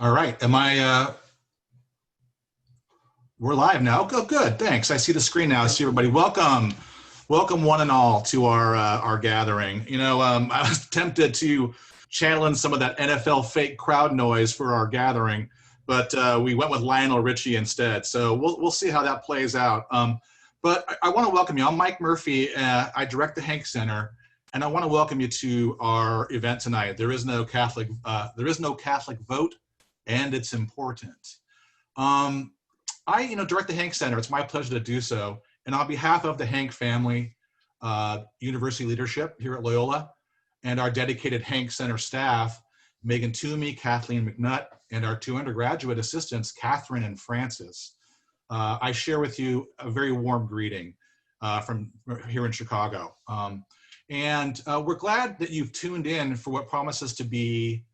All right, we're live now. Oh, good, thanks. I see the screen now. I see everybody. Welcome one and all to our gathering. I was tempted to challenge some of that NFL fake crowd noise for our gathering, but we went with Lionel Richie instead. So we'll see how that plays out. But I want to welcome you. I'm Mike Murphy. I direct the Hank Center, and I want to welcome you to our event tonight. There is no Catholic vote, and it's important. I direct the Hank Center. It's my pleasure to do so. And on behalf of the Hank family, university leadership here at Loyola, and our dedicated Hank Center staff, Megan Toomey, Kathleen McNutt, and our two undergraduate assistants, Catherine and Francis, I share with you a very warm greeting from here in Chicago. We're glad that you've tuned in for what promises to be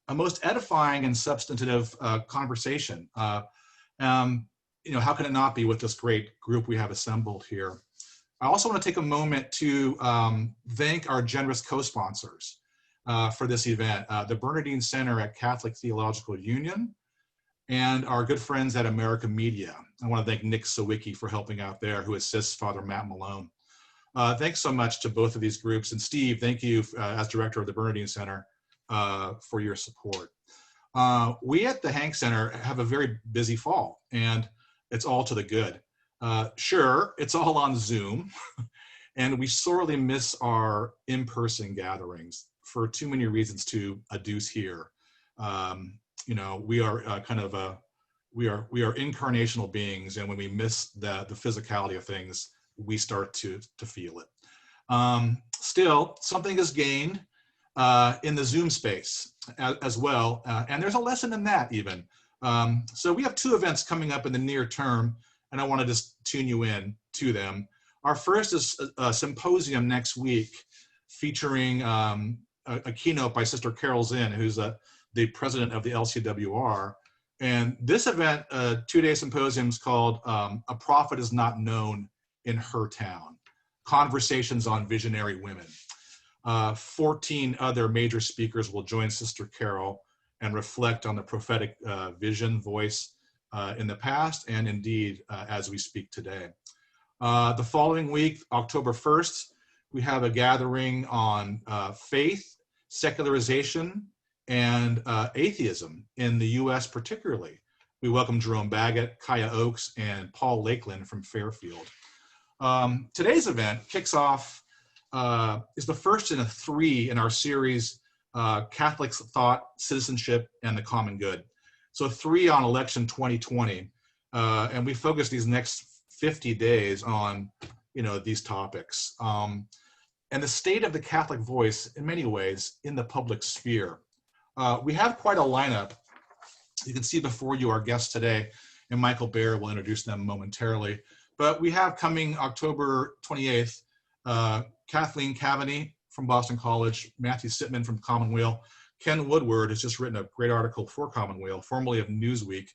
a most edifying and substantive conversation. How can it not be with this great group we have assembled here? I also want to take a moment to thank our generous co-sponsors for this event, the Bernardine Center at Catholic Theological Union, and our good friends at America Media. I want to thank Nick Sawicki for helping out there, who assists Father Matt Malone. Thanks so much to both of these groups. And Steve, thank you as director of the Bernardine Center for your support. We at the Hank Center have a very busy fall, and it's all to the good. Sure, it's all on Zoom, and we sorely miss our in-person gatherings for too many reasons to adduce here. We are we are incarnational beings, and when we miss the physicality of things, we start to feel it. Still, something is gained in the Zoom space as well, and there's a lesson in that even. So we have two events coming up in the near term, and I want to just tune you in to them. Our first is a symposium next week featuring a keynote by Sister Carol Zinn, who's the president of the LCWR. And this event, two-day symposium, is called A Prophet is Not Known in Her Town, Conversations on Visionary Women. 14 other major speakers will join Sister Carol and reflect on the prophetic vision, voice in the past, and indeed as we speak today. The following week, October 1st, we have a gathering on faith, secularization, and atheism in the US particularly. We welcome Jerome Baggett, Kaya Oakes, and Paul Lakeland from Fairfield. Today's event kicks off, is the first in a 3 in our series, Catholics, Thought, Citizenship, and the Common Good. So 3 on election 2020, and we focus these next 50 days on, these topics. And the state of the Catholic voice, in many ways, in the public sphere. We have quite a lineup. You can see before you our guests today, and Michael Baer will introduce them momentarily. But we have coming October 28th, Kathleen Cavaney from Boston College, Matthew Sitman from Commonweal. Ken Woodward has just written a great article for Commonweal, formerly of Newsweek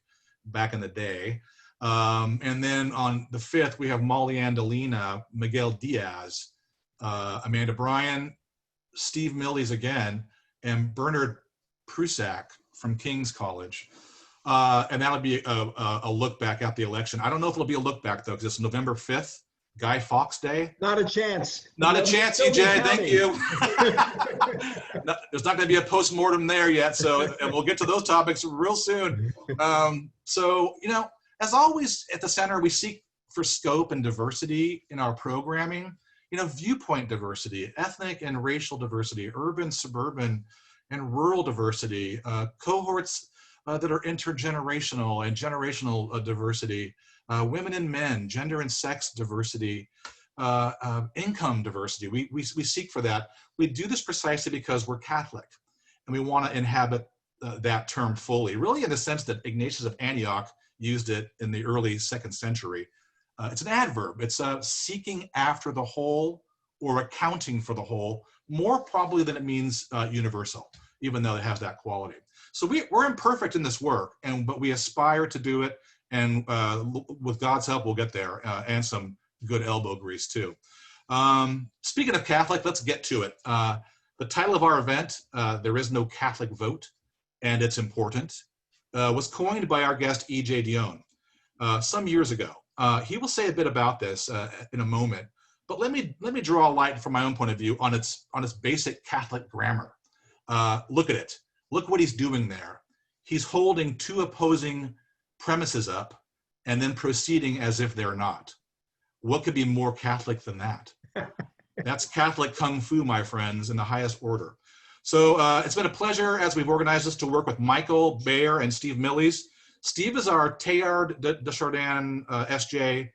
back in the day. And then on the 5th, we have Molly Andalina, Miguel Diaz, Amanda Bryan, Steve Millies again, and Bernard Prusak from King's College. And that'll be a look back at the election. I don't know if it'll be a look back, though, because it's November 5th. Guy Fawkes Day? Not a chance. Not a chance, EJ. Thank you. There's not going to be a post-mortem there yet, and we'll get to those topics real soon. As always at the center, we seek for scope and diversity in our programming. Viewpoint diversity, ethnic and racial diversity, urban, suburban, and rural diversity, cohorts that are intergenerational and generational diversity. Women and men, gender and sex diversity, income diversity. We seek for that. We do this precisely because we're Catholic, and we want to inhabit that term fully, really in the sense that Ignatius of Antioch used it in the early 2nd century. It's an adverb. It's seeking after the whole or accounting for the whole, more probably than it means universal, even though it has that quality. So we're imperfect in this work, but we aspire to do it. And with God's help, we'll get there, and some good elbow grease too. Speaking of Catholic, let's get to it. The title of our event, There Is No Catholic Vote, and it's important. was coined by our guest E.J. Dionne some years ago. He will say a bit about this in a moment, but let me draw a light from my own point of view on its basic Catholic grammar. Look at it. Look what he's doing there. He's holding two opposing premises up and then proceeding as if they're not. What could be more Catholic than that? That's Catholic Kung Fu, my friends, in the highest order. So it's been a pleasure as we've organized this to work with Michael Baer and Steve Millies. Steve is our Teilhard de Chardin SJ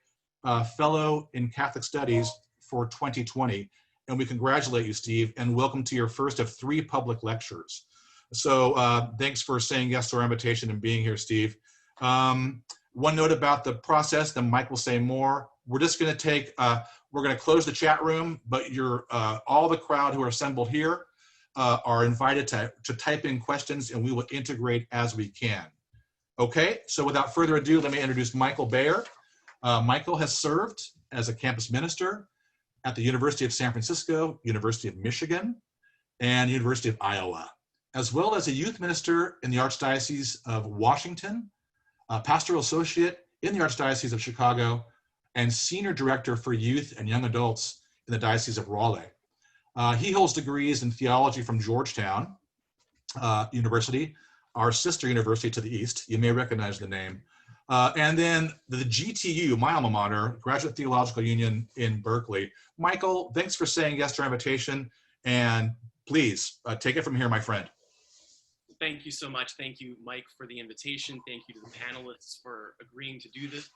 Fellow in Catholic Studies for 2020. And we congratulate you, Steve, and welcome to your first of 3 public lectures. So thanks for saying yes to our invitation and being here, Steve. One note about the process, then Mike will say more. We're just going to take, we're going to close the chat room, but all the crowd who are assembled here are invited to type in questions, and we will integrate as we can. Okay, so without further ado, let me introduce Michael Baer. Michael has served as a campus minister at the University of San Francisco, University of Michigan, and University of Iowa, as well as a youth minister in the Archdiocese of Washington, pastoral associate in the Archdiocese of Chicago, and senior director for youth and young adults in the Diocese of Raleigh. He holds degrees in theology from Georgetown University, our sister university to the east. You may recognize the name. And then the GTU, my alma mater, Graduate Theological Union in Berkeley. Michael, thanks for saying yes to our invitation. And please take it from here, my friend. Thank you so much. Thank you, Mike, for the invitation. Thank you to the panelists for agreeing to do this.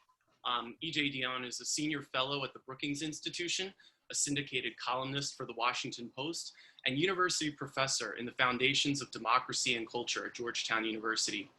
E.J. Dionne is a senior fellow at the Brookings Institution, a syndicated columnist for the Washington Post, and university professor in the Foundations of Democracy and Culture at Georgetown University.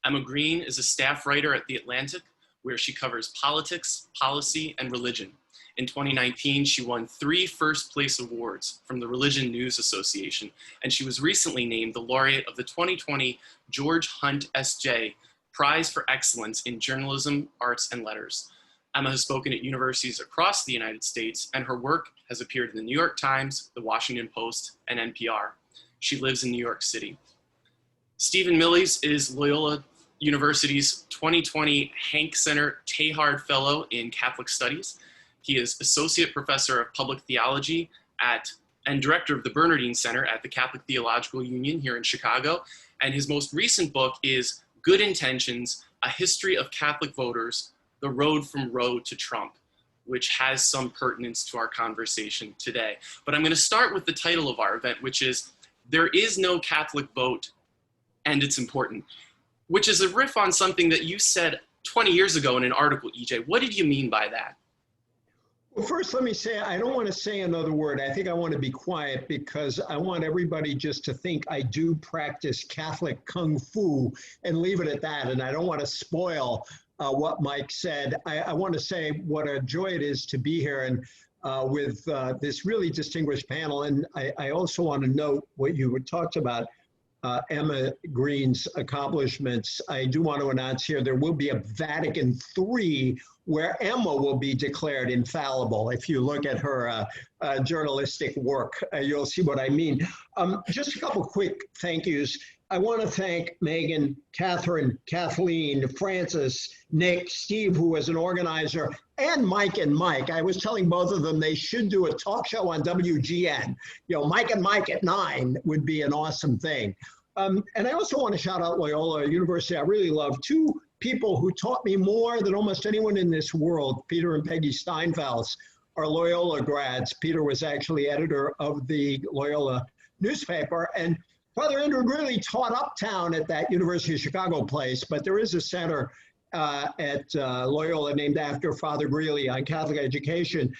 Emma Greene is a staff writer at The Atlantic, where she covers politics, policy, and religion. In 2019, she won 3 first-place awards from the Religion News Association, and she was recently named the laureate of the 2020 George Hunt S.J. Prize for Excellence in Journalism, Arts, and Letters. Emma has spoken at universities across the United States, and her work has appeared in the New York Times, the Washington Post, and NPR. She lives in New York City. Stephen Millies is Loyola University's 2020 Hank Center Teilhard Fellow in Catholic Studies. He is Associate Professor of Public Theology and Director of the Bernardine Center at the Catholic Theological Union here in Chicago. And his most recent book is Good Intentions, A History of Catholic Voters, The Road from Roe to Trump, which has some pertinence to our conversation today. But I'm going to start with the title of our event, which is There Is No Catholic Vote, and It's Important, which is a riff on something that you said 20 years ago in an article, EJ. What did you mean by that? Well, first, let me say, I don't want to say another word. I think I want to be quiet because I want everybody just to think I do practice Catholic Kung Fu and leave it at that. And I don't want to spoil what Mike said. I want to say what a joy it is to be here and with this really distinguished panel. And I also want to note what you talked about, Emma Greene's accomplishments. I do want to announce here there will be a Vatican III where Emma will be declared infallible. If you look at her journalistic work, you'll see what I mean. Just a couple quick thank yous. I want to thank Megan, Catherine, Kathleen, Francis, Nick, Steve, who was an organizer, and Mike and Mike. I was telling both of them they should do a talk show on WGN. You know, Mike and Mike at 9 would be an awesome thing. And I also want to shout out Loyola University. I really love 2 people who taught me more than almost anyone in this world. Peter and Peggy Steinfels are Loyola grads. Peter was actually editor of the Loyola newspaper, and Father Andrew really taught uptown at that University of Chicago place, but there is a center at Loyola named after Father Greeley on Catholic education.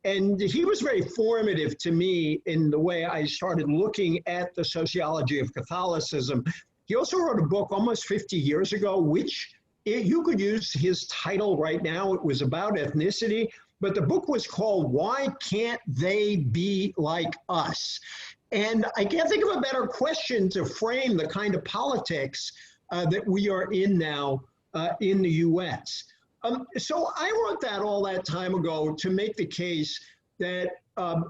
And he was very formative to me in the way I started looking at the sociology of Catholicism. He also wrote a book almost 50 years ago, which you could use his title right now. It was about ethnicity, but the book was called Why Can't They Be Like Us? And I can't think of a better question to frame the kind of politics that we are in now in the US. So I wrote that all that time ago to make the case that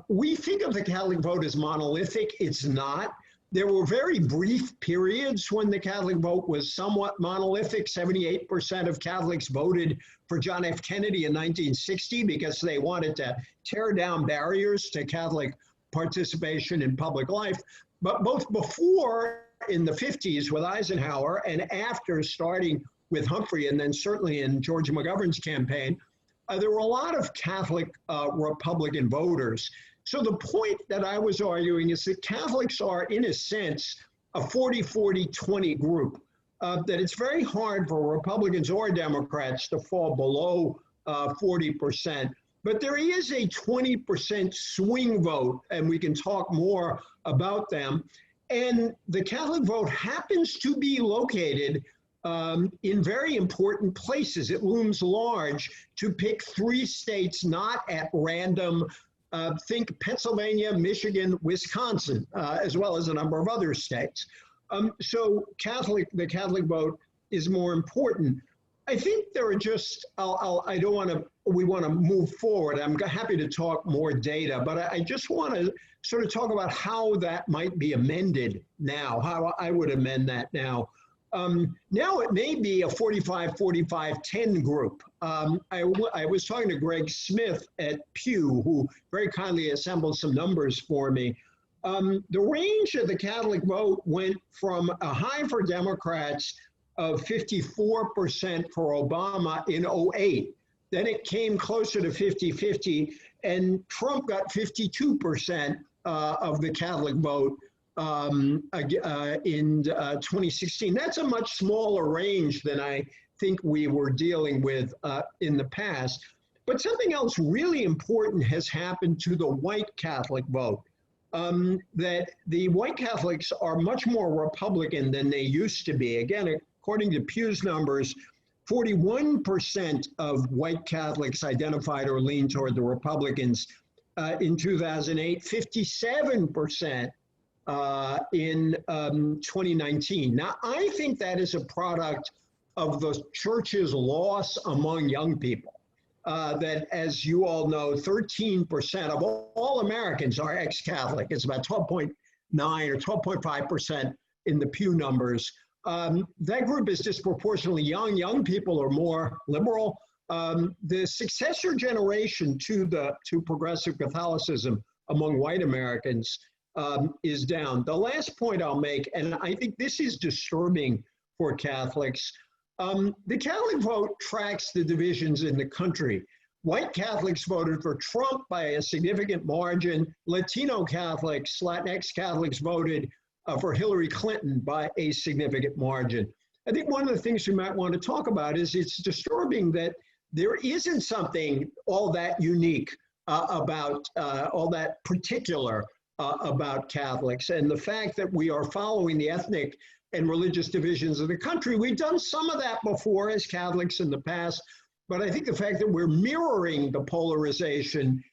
we think of the Catholic vote as monolithic. It's not. There were very brief periods when the Catholic vote was somewhat monolithic. 78% of Catholics voted for John F. Kennedy in 1960 because they wanted to tear down barriers to Catholic participation in public life. But both before in the 50s with Eisenhower and after, starting with Humphrey and then certainly in George McGovern's campaign, there were a lot of Catholic Republican voters. So the point that I was arguing is that Catholics are, in a sense, a 40-40-20 group, that it's very hard for Republicans or Democrats to fall below 40%. But there is a 20% swing vote, and we can talk more about them. And the Catholic vote happens to be located in very important places. It looms large. To pick 3 states not at random, think Pennsylvania, Michigan, Wisconsin, as well as a number of other states. So the Catholic vote is more important. I think there are just, we want to move forward. I'm happy to talk more data, but I just want to sort of talk about how that might be amended now, how I would amend that now. Now it may be a 45-45-10 group. I was talking to Greg Smith at Pew, who very kindly assembled some numbers for me. The range of the Catholic vote went from a high for Democrats of 54% for Obama in 2008. Then it came closer to 50-50, and Trump got 52% of the Catholic vote in 2016. That's a much smaller range than I think we were dealing with in the past. But something else really important has happened to the white Catholic vote, that the white Catholics are much more Republican than they used to be. Again, according to Pew's numbers, 41% of white Catholics identified or leaned toward the Republicans in 2008, 57% in 2019. Now, I think that is a product of the church's loss among young people. That, as you all know, 13% of all Americans are ex-Catholic. It's about 12.9 or 12.5% in the Pew numbers. That group is disproportionately young. Young people are more liberal. The successor generation to progressive Catholicism among white Americans is down. The last point I'll make, and I think this is disturbing for Catholics, the Catholic vote tracks the divisions in the country. White Catholics voted for Trump by a significant margin. Latino Catholics, Latinx Catholics voted for Hillary Clinton by a significant margin. I think one of the things we might want to talk about is it's disturbing that there isn't something all that unique about, all that particular about Catholics. And the fact that we are following the ethnic and religious divisions of the country, we've done some of that before as Catholics in the past, but I think the fact that we're mirroring the polarization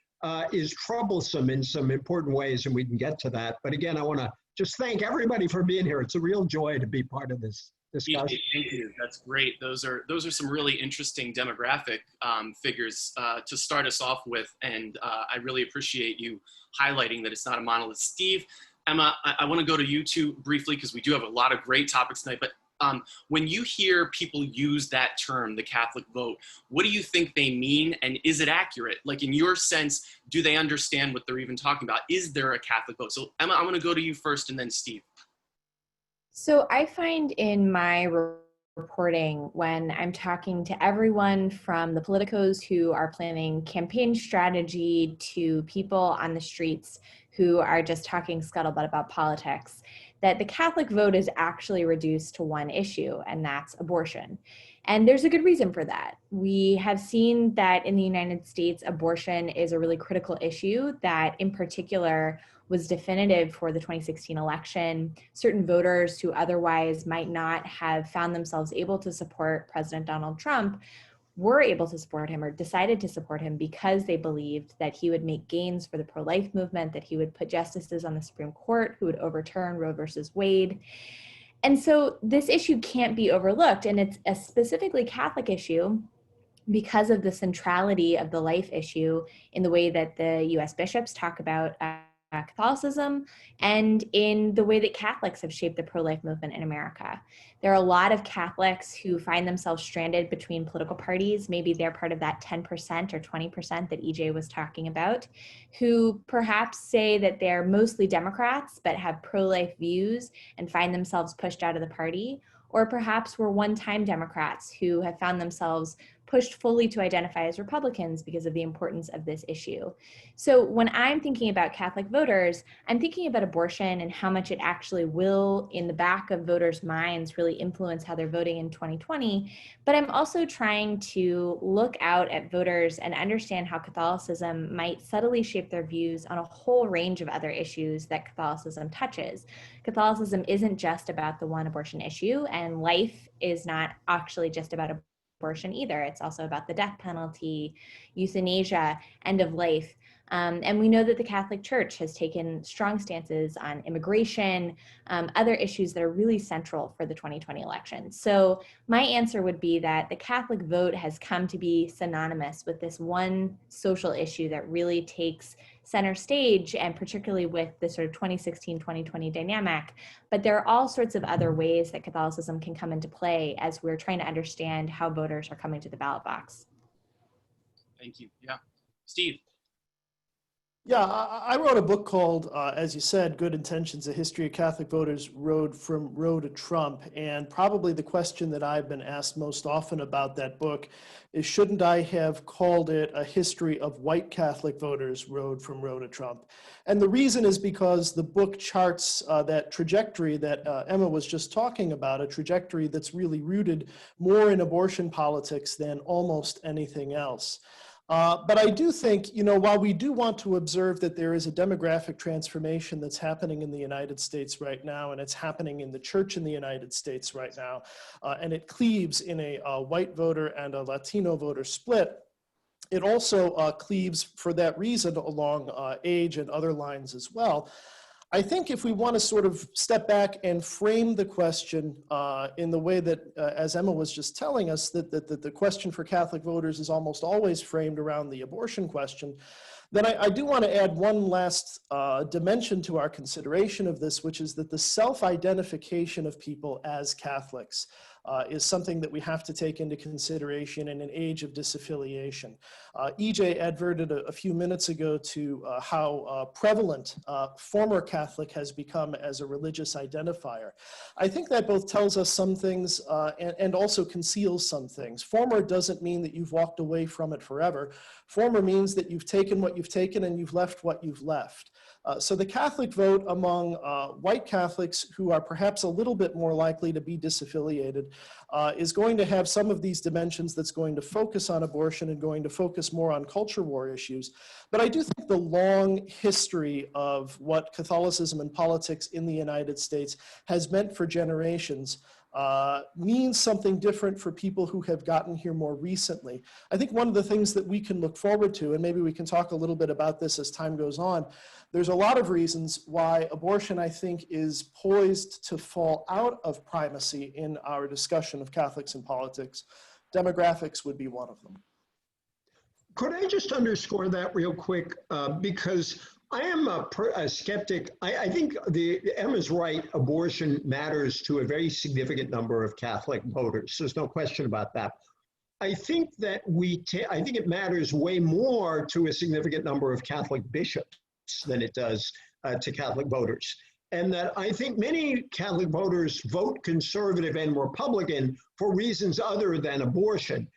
is troublesome in some important ways, and we can get to that. But again, I want to just thank everybody for being here. It's a real joy to be part of this discussion. Thank you. That's great. Those are some really interesting demographic figures to start us off with, and I really appreciate you highlighting that it's not a monolith. Steve, Emma, I want to go to you two briefly because we do have a lot of great topics tonight, but when you hear people use that term, the Catholic vote, what do you think they mean, and is it accurate? Like, in your sense, do they understand what they're even talking about? Is there a Catholic vote? So Emma, I'm going to go to you first and then Steve. So I find in my reporting, when I'm talking to everyone from the politicos who are planning campaign strategy to people on the streets who are just talking scuttlebutt about politics, that the Catholic vote is actually reduced to one issue, and that's abortion. And there's a good reason for that. We have seen that in the United States, abortion is a really critical issue that in particular was definitive for the 2016 election. Certain voters who otherwise might not have found themselves able to support President Donald Trump were able to support him or decided to support him because they believed that he would make gains for the pro-life movement, that he would put justices on the Supreme Court who would overturn Roe versus Wade. And so this issue can't be overlooked, and it's a specifically Catholic issue because of the centrality of the life issue in the way that the U.S. bishops talk about Catholicism and in the way that Catholics have shaped the pro-life movement in America. There are a lot of Catholics who find themselves stranded between political parties. Maybe they're part of that 10% or 20% that EJ was talking about, who perhaps say that they're mostly Democrats but have pro-life views and find themselves pushed out of the party. Or perhaps we're one-time Democrats who have found themselves pushed fully to identify as Republicans because of the importance of this issue. So when I'm thinking about Catholic voters, I'm thinking about abortion and how much it actually will, in the back of voters' minds, really influence how they're voting in 2020. But I'm also trying to look out at voters and understand how Catholicism might subtly shape their views on a whole range of other issues that Catholicism touches. Catholicism isn't just about the one abortion issue, and life is not actually just about abortion either. It's also about the death penalty, euthanasia, end of life. And we know that the Catholic Church has taken strong stances on immigration, other issues that are really central for the 2020 election. So my answer would be that the Catholic vote has come to be synonymous with this one social issue that really takes center stage, and particularly with the sort of 2016-2020 dynamic. But there are all sorts of other ways that Catholicism can come into play as we're trying to understand how voters are coming to the ballot box. Thank you. Yeah. Steve. Yeah, I wrote a book called, as you said, Good Intentions, A History of Catholic Voters' Road from Roe to Trump. And probably the question that I've been asked most often about that book is, shouldn't I have called it A History of White Catholic Voters' Road from Roe to Trump? And the reason is because the book charts that trajectory that Emma was just talking about, a trajectory that's really rooted more in abortion politics than almost anything else. But I do think, while we do want to observe that there is a demographic transformation that's happening in the United States right now, and it's happening in the church in the United States right now, and it cleaves in a white voter and a Latino voter split, it also cleaves for that reason along age and other lines as well. I think if we want to sort of step back and frame the question in the way that, as Emma was just telling us, that the question for Catholic voters is almost always framed around the abortion question, then I do want to add one last dimension to our consideration of this, which is that the self-identification of people as Catholics is something that we have to take into consideration in an age of disaffiliation. EJ adverted a few minutes ago to how prevalent former Catholic has become as a religious identifier. I think that both tells us some things and also conceals some things. Former doesn't mean that you've walked away from it forever. Former means that you've taken what you've taken and you've left what you've left. So the Catholic vote among white Catholics who are perhaps a little bit more likely to be disaffiliated is going to have some of these dimensions that's going to focus on abortion and going to focus more on culture war issues. But I do think the long history of what Catholicism and politics in the United States has meant for generations means something different for people who have gotten here more recently. I think one of the things that we can look forward to, and maybe we can talk a little bit about this as time goes on, there's a lot of reasons why abortion, I think, is poised to fall out of primacy in our discussion of Catholics and politics. Demographics would be one of them. Could I just underscore that real quick? Because I am a skeptic. I think Emma's right. Abortion matters to a very significant number of Catholic voters. There's no question about that. I think that I think it matters way more to a significant number of Catholic bishops than it does to Catholic voters. And that I think many Catholic voters vote conservative and Republican for reasons other than abortion.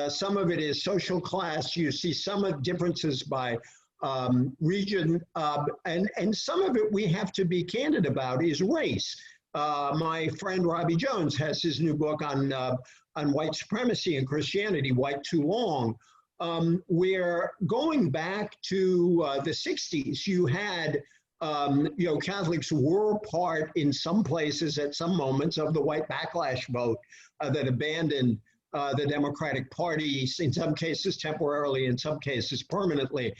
Some of it is social class. You see some differences by region, and some of it we have to be candid about is race. My friend Robbie Jones has his new book on white supremacy and Christianity, White Too Long, where going back to the 60s, you had Catholics were part in some places at some moments of the white backlash vote that abandoned the Democratic Party, in some cases temporarily, in some cases permanently.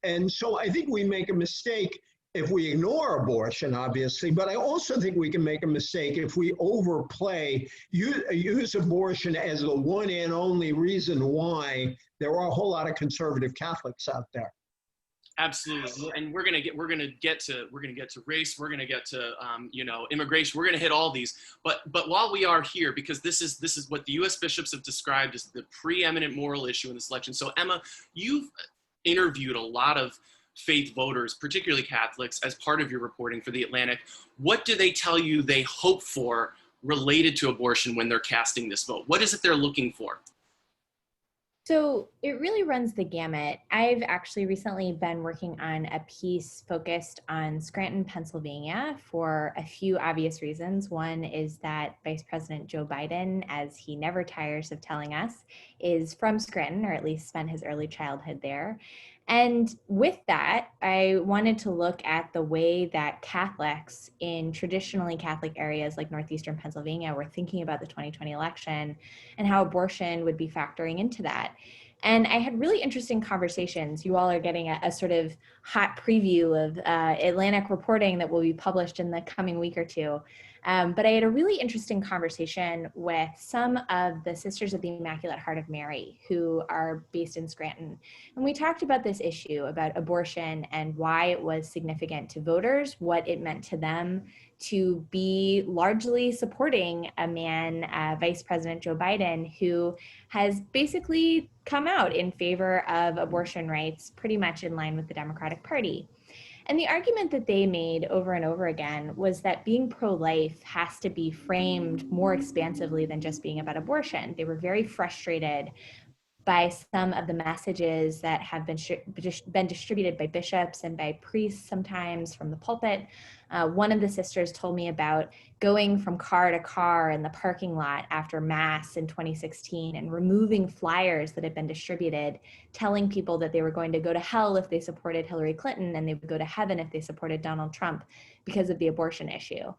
And so I think we make a mistake if we ignore abortion, obviously, but I also think we can make a mistake if we overplay, use abortion as the one and only reason why there are a whole lot of conservative Catholics out there. Absolutely, and we're gonna get to race. We're gonna get to immigration. We're gonna hit all these. But while we are here, because this is what the U.S. bishops have described as the preeminent moral issue in this election. So Emma, you've interviewed a lot of faith voters, particularly Catholics, as part of your reporting for The Atlantic. What do they tell you they hope for related to abortion when they're casting this vote? What is it they're looking for? So it really runs the gamut. I've actually recently been working on a piece focused on Scranton, Pennsylvania for a few obvious reasons. One is that Vice President Joe Biden, as he never tires of telling us, is from Scranton, or at least spent his early childhood there. And with that, I wanted to look at the way that Catholics in traditionally Catholic areas like northeastern Pennsylvania were thinking about the 2020 election and how abortion would be factoring into that. And I had really interesting conversations. You all are getting a sort of hot preview of Atlantic reporting that will be published in the coming week or two. But I had a really interesting conversation with some of the Sisters of the Immaculate Heart of Mary who are based in Scranton. And we talked about this issue about abortion and why it was significant to voters, what it meant to them to be largely supporting a man, Vice President Joe Biden, who has basically come out in favor of abortion rights, pretty much in line with the Democratic Party. And the argument that they made over and over again was that being pro-life has to be framed more expansively than just being about abortion. They were very frustrated by some of the messages that have been distributed by bishops and by priests sometimes from the pulpit. One of the sisters told me about going from car to car in the parking lot after Mass in 2016 and removing flyers that had been distributed, telling people that they were going to go to hell if they supported Hillary Clinton and they would go to heaven if they supported Donald Trump because of the abortion issue.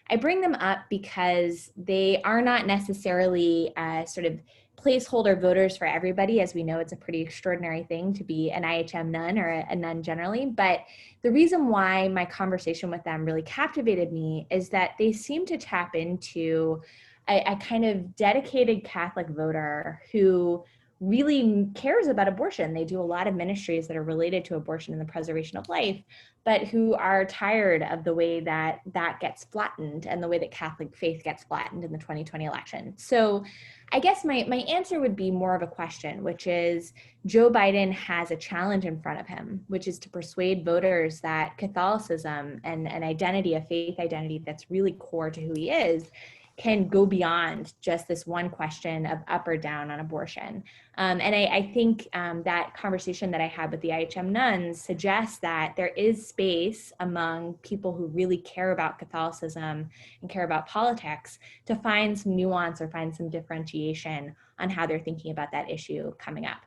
I bring them up because they are not necessarily sort of placeholder voters for everybody. As we know, it's a pretty extraordinary thing to be an IHM nun or a nun generally. But the reason why my conversation with them really captivated me is that they seem to tap into a kind of dedicated Catholic voter who really cares about abortion. They do a lot of ministries that are related to abortion and the preservation of life, but who are tired of the way that that gets flattened and the way that Catholic faith gets flattened in the 2020 election. So I guess my answer would be more of a question, which is Joe Biden has a challenge in front of him, which is to persuade voters that Catholicism and an identity, a faith identity that's really core to who he is, can go beyond just this one question of up or down on abortion. And I think that conversation that I had with the IHM nuns suggests that there is space among people who really care about Catholicism and care about politics to find some nuance or find some differentiation on how they're thinking about that issue coming up.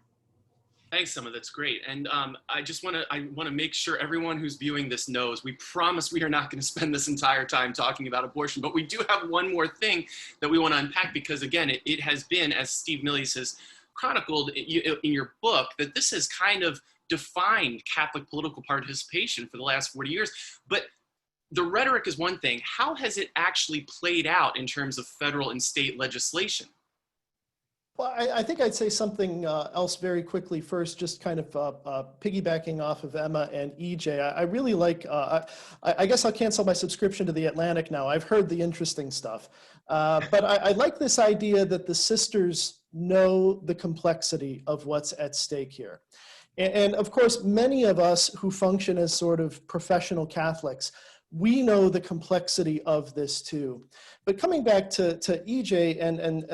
Thanks, Emma. That's great. And I want to make sure everyone who's viewing this knows, we promise we are not going to spend this entire time talking about abortion, but we do have one more thing that we want to unpack because, again, it has been, as Steve Millies has chronicled in your book, that this has kind of defined Catholic political participation for the last 40 years. But the rhetoric is one thing. How has it actually played out in terms of federal and state legislation? Well, I think I'd say something else very quickly first, just kind of piggybacking off of Emma and EJ. I really like, I guess I'll cancel my subscription to The Atlantic now. I've heard the interesting stuff. But I like this idea that the sisters know the complexity of what's at stake here. And of course, many of us who function as sort of professional Catholics, we know the complexity of this too. But coming back to EJ and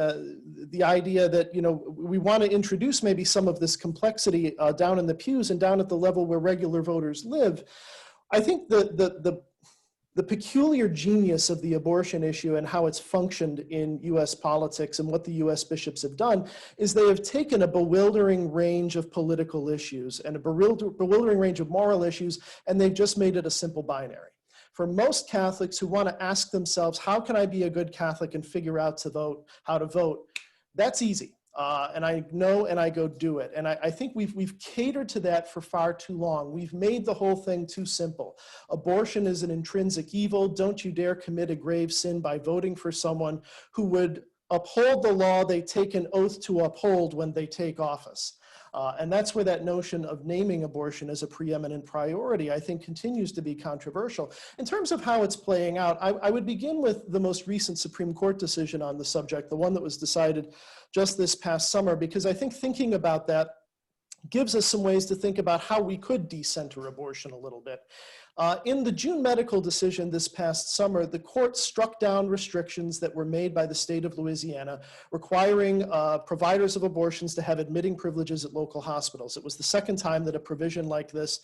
the idea that, you know, we want to introduce maybe some of this complexity down in the pews and down at the level where regular voters live, I think the peculiar genius of the abortion issue and how it's functioned in US politics and what the US bishops have done is they have taken a bewildering range of political issues and a bewildering range of moral issues, and they've just made it a simple binary. For most Catholics who want to ask themselves, how can I be a good Catholic and figure out how to vote, that's easy. And I know and I go do it. And I think we've catered to that for far too long. We've made the whole thing too simple. Abortion is an intrinsic evil. Don't you dare commit a grave sin by voting for someone who would uphold the law they take an oath to uphold when they take office. And that's where that notion of naming abortion as a preeminent priority, I think, continues to be controversial. In terms of how it's playing out, I would begin with the most recent Supreme Court decision on the subject, the one that was decided just this past summer, because I think thinking about that gives us some ways to think about how we could decenter abortion a little bit. In the June medical decision this past summer, the court struck down restrictions that were made by the state of Louisiana requiring providers of abortions to have admitting privileges at local hospitals. It was the second time that a provision like this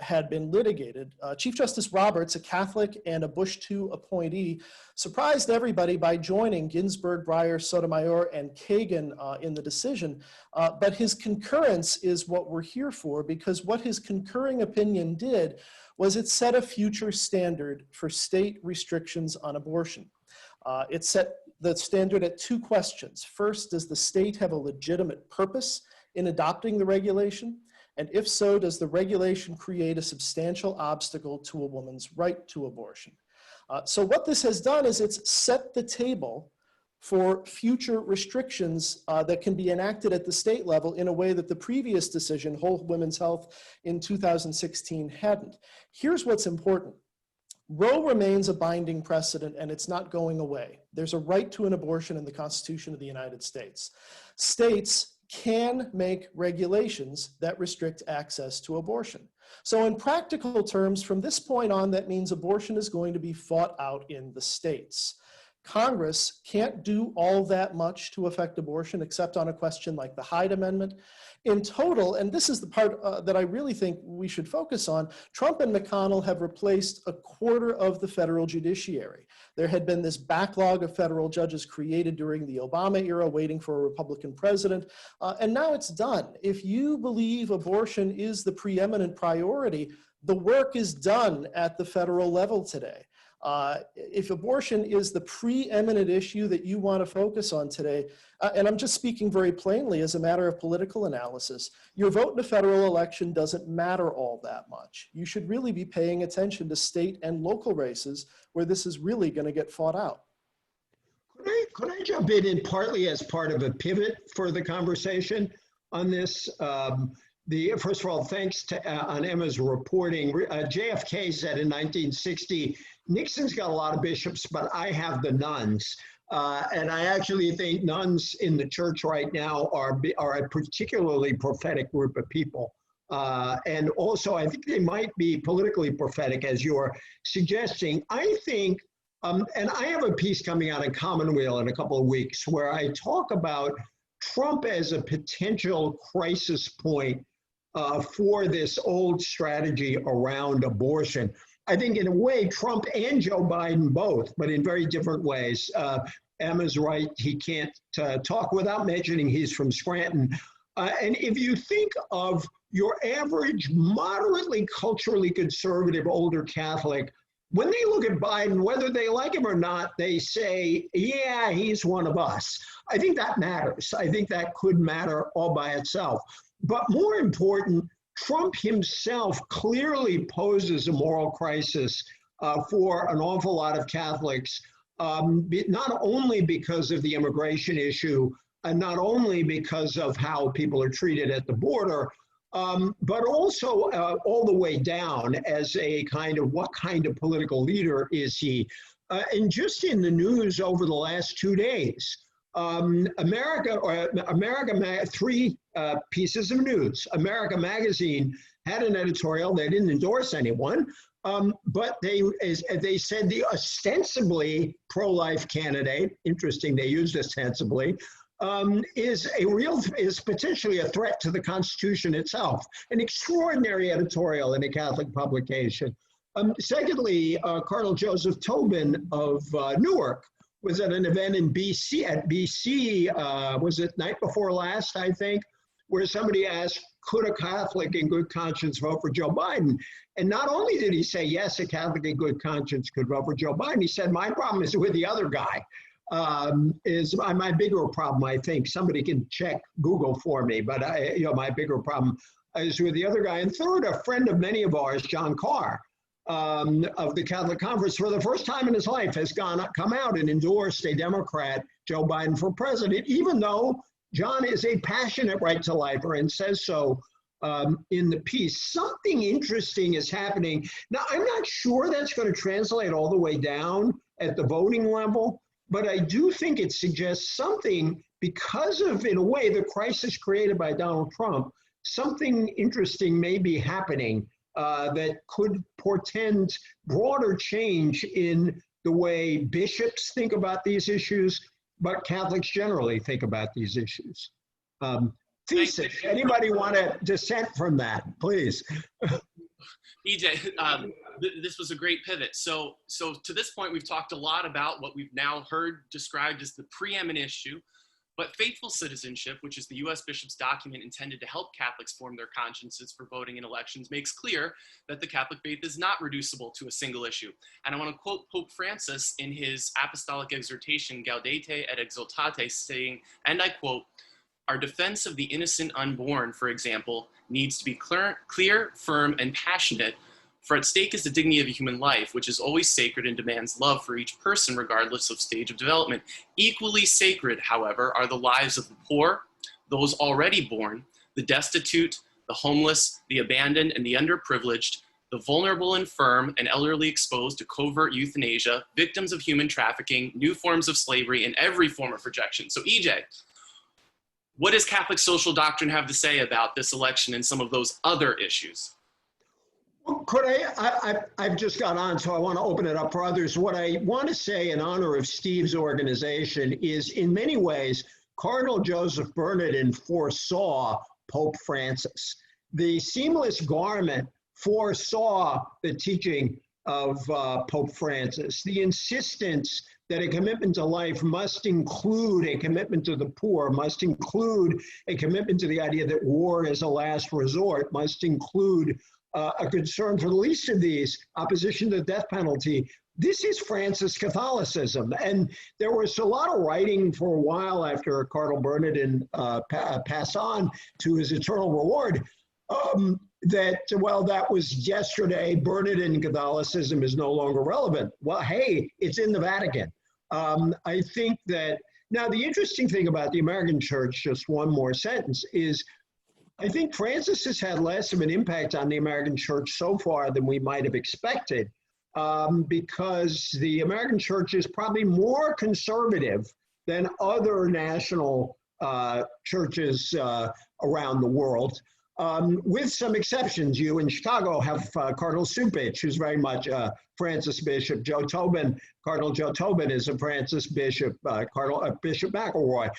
had been litigated. Chief Justice Roberts, a Catholic and a Bush II appointee, surprised everybody by joining Ginsburg, Breyer, Sotomayor, and Kagan in the decision. But his concurrence is what we're here for, because what his concurring opinion did was it set a future standard for state restrictions on abortion. It set the standard at two questions. First, does the state have a legitimate purpose in adopting the regulation? And if so, does the regulation create a substantial obstacle to a woman's right to abortion? So what this has done is it's set the table for future restrictions that can be enacted at the state level in a way that the previous decision, Whole Women's Health in 2016, hadn't. Here's what's important. Roe remains a binding precedent, and it's not going away. There's a right to an abortion in the Constitution of the United States. States can make regulations that restrict access to abortion. So in practical terms, from this point on, that means abortion is going to be fought out in the states. Congress can't do all that much to affect abortion except on a question like the Hyde Amendment. In total, and this is the part that I really think we should focus on, Trump and McConnell have replaced a quarter of the federal judiciary. There had been this backlog of federal judges created during the Obama era waiting for a Republican president, and now it's done. If you believe abortion is the preeminent priority, the work is done at the federal level today. If abortion is the preeminent issue that you want to focus on today, and I'm just speaking very plainly as a matter of political analysis, your vote in a federal election doesn't matter all that much. You should really be paying attention to state and local races where this is really going to get fought out. Could I jump in partly as part of a pivot for the conversation on this? First of all, thanks on Emma's reporting. JFK said in 1960, Nixon's got a lot of bishops, but I have the nuns. And I actually think nuns in the church right now are a particularly prophetic group of people. And also, I think they might be politically prophetic, as you're suggesting. I think, and I have a piece coming out in Commonweal in a couple of weeks where I talk about Trump as a potential crisis point for this old strategy around abortion. I think in a way, Trump and Joe Biden both, but in very different ways. Emma's right, he can't talk without mentioning he's from Scranton. And if you think of your average, moderately culturally conservative older Catholic, when they look at Biden, whether they like him or not, they say, yeah, he's one of us. I think that matters. I think that could matter all by itself. But more important, Trump himself clearly poses a moral crisis for an awful lot of Catholics, not only because of the immigration issue, and not only because of how people are treated at the border, but also all the way down as a kind of what kind of political leader is he? And just in the news over the last 2 days, three pieces of news. America Magazine had an editorial. They didn't endorse anyone, but they said the ostensibly pro-life candidate, interesting they used ostensibly, is potentially a threat to the Constitution itself. An extraordinary editorial in a Catholic publication. Secondly, Cardinal Joseph Tobin of Newark was at an event in BC, was it night before last, I think, where somebody asked, could a Catholic in good conscience vote for Joe Biden? And not only did he say, yes, a Catholic in good conscience could vote for Joe Biden, he said, my problem is with the other guy. Is my bigger problem, I think. Somebody can check Google for me, but my bigger problem is with the other guy. And third, a friend of many of ours, John Carr, of the Catholic Conference, for the first time in his life, has come out and endorsed a Democrat, Joe Biden, for president, even though John is a passionate right to lifer and says so in the piece. Something interesting is happening. Now, I'm not sure that's going to translate all the way down at the voting level, but I do think it suggests something because of, in a way, the crisis created by Donald Trump. Something interesting may be happening that could portend broader change in the way bishops think about these issues, but Catholics generally think about these issues. Thesis, anybody want to dissent from that, please? EJ, this was a great pivot. So to this point, we've talked a lot about what we've now heard described as the preeminent issue, but faithful citizenship, which is the U.S. Bishop's document intended to help Catholics form their consciences for voting in elections, makes clear that the Catholic faith is not reducible to a single issue. And I want to quote Pope Francis in his apostolic exhortation, Gaudete et Exultate, saying, and I quote, "Our defense of the innocent unborn, for example, needs to be clear, firm, and passionate, for at stake is the dignity of a human life, which is always sacred and demands love for each person, regardless of stage of development. Equally sacred, however, are the lives of the poor, those already born, the destitute, the homeless, the abandoned, and the underprivileged, the vulnerable, infirm, and elderly exposed to covert euthanasia, victims of human trafficking, new forms of slavery, and every form of rejection." So EJ, what does Catholic social doctrine have to say about this election and some of those other issues? Well, could I've just got on, so I want to open it up for others. What I want to say in honor of Steve's organization is, in many ways, Cardinal Joseph Bernardin foresaw Pope Francis. The seamless garment foresaw the teaching of Pope Francis. The insistence that a commitment to life must include a commitment to the poor, must include a commitment to the idea that war is a last resort, must include a concern for the least of these, opposition to the death penalty. This is Francis Catholicism. And there was a lot of writing for a while after Cardinal Bernardin passed on to his eternal reward, that, well, that was yesterday, Bernardin Catholicism is no longer relevant. Well, hey, it's in the Vatican. I think that, now the interesting thing about the American Church, just one more sentence, is I think Francis has had less of an impact on the American Church so far than we might have expected, because the American Church is probably more conservative than other national churches around the world, with some exceptions. You in Chicago have Cardinal Supich, who's very much a Francis bishop. Cardinal Joe Tobin is a Francis bishop, Bishop McElroy.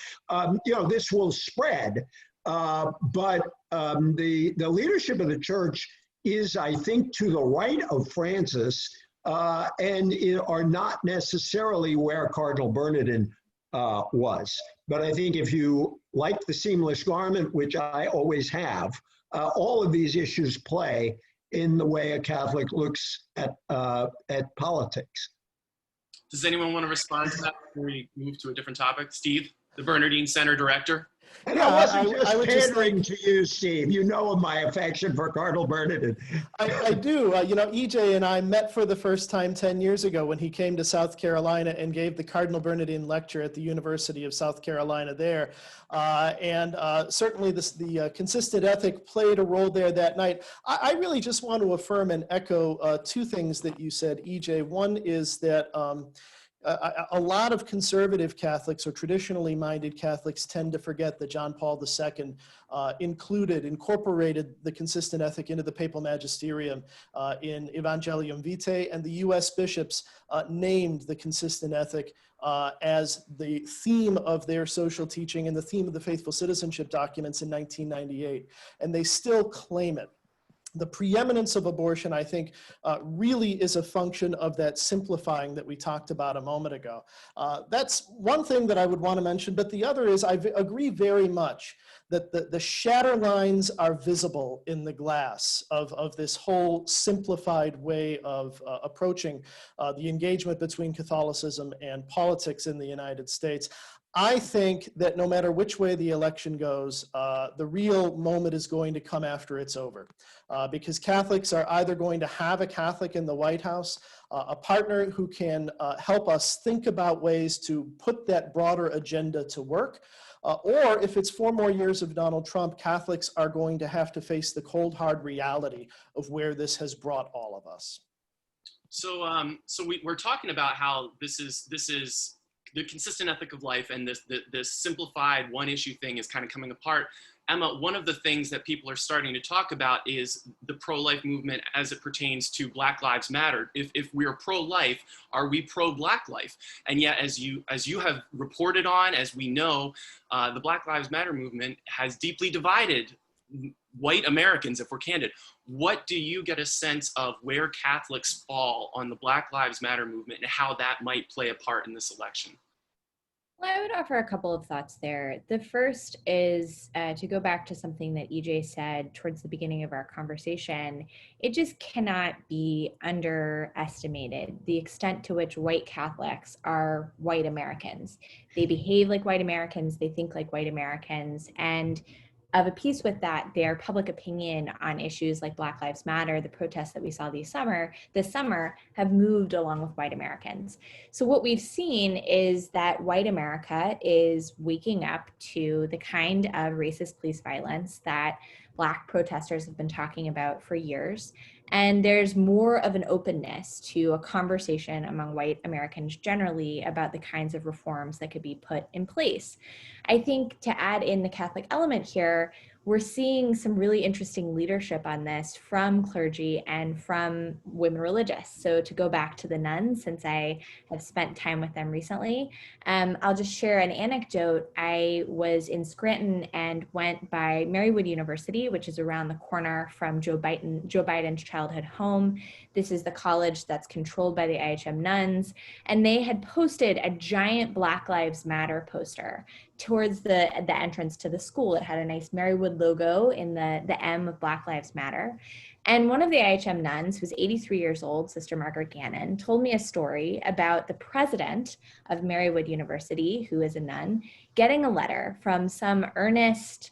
This will spread. But the leadership of the church is, I think, to the right of Francis, and are not necessarily where Cardinal Bernardin was. But I think if you like the seamless garment, which I always have, all of these issues play in the way a Catholic looks at politics. Does anyone want to respond to that before we move to a different topic? Steve, the Bernardine Center Director. And I wasn't just pandering to you, Steve. You know of my affection for Cardinal Bernardin. I do. EJ and I met for the first time 10 years ago when he came to South Carolina and gave the Cardinal Bernardin lecture at the University of South Carolina there. Certainly the consistent ethic played a role there that night. I really just want to affirm and echo two things that you said, EJ. One is that a lot of conservative Catholics or traditionally minded Catholics tend to forget that John Paul II incorporated the consistent ethic into the papal magisterium in Evangelium Vitae, and the U.S. bishops named the consistent ethic as the theme of their social teaching and the theme of the faithful citizenship documents in 1998, and they still claim it. The preeminence of abortion, I think, really is a function of that simplifying that we talked about a moment ago. That's one thing that I would want to mention, but the other is I agree very much that the shatter lines are visible in the glass of this whole simplified way of approaching the engagement between Catholicism and politics in the United States. I think that no matter which way the election goes, the real moment is going to come after it's over, because Catholics are either going to have a Catholic in the White House, a partner who can help us think about ways to put that broader agenda to work, or if it's 4 more years of Donald Trump, Catholics are going to have to face the cold, hard reality of where this has brought all of us. So, we're talking about how this is the consistent ethic of life, and this simplified one issue thing is kind of coming apart. Emma, one of the things that people are starting to talk about is the pro-life movement as it pertains to Black Lives Matter. If we're pro-life, are we pro-Black life? And yet, as you have reported on, as we know, the Black Lives Matter movement has deeply divided white Americans, if we're candid. What do you get a sense of where Catholics fall on the Black Lives Matter movement and how that might play a part in this election? Well, I would offer a couple of thoughts there. The first is to go back to something that EJ said towards the beginning of our conversation. It just cannot be underestimated the extent to which white Catholics are white Americans. They behave like white Americans, they think like white Americans, and of a piece with that, their public opinion on issues like Black Lives Matter, the protests that we saw this summer, have moved along with white Americans. So what we've seen is that white America is waking up to the kind of racist police violence that Black protesters have been talking about for years. And there's more of an openness to a conversation among white Americans generally about the kinds of reforms that could be put in place. I think to add in the Catholic element here, we're seeing some really interesting leadership on this from clergy and from women religious. So to go back to the nuns, since I have spent time with them recently, I'll just share an anecdote. I was in Scranton and went by Marywood University, which is around the corner from Joe Biden's childhood home. This is the college that's controlled by the IHM nuns. And they had posted a giant Black Lives Matter poster towards the entrance to the school. It had a nice Marywood logo in the M of Black Lives Matter. And one of the IHM nuns, who's 83 years old, Sister Margaret Gannon, told me a story about the president of Marywood University, who is a nun, getting a letter from some earnest,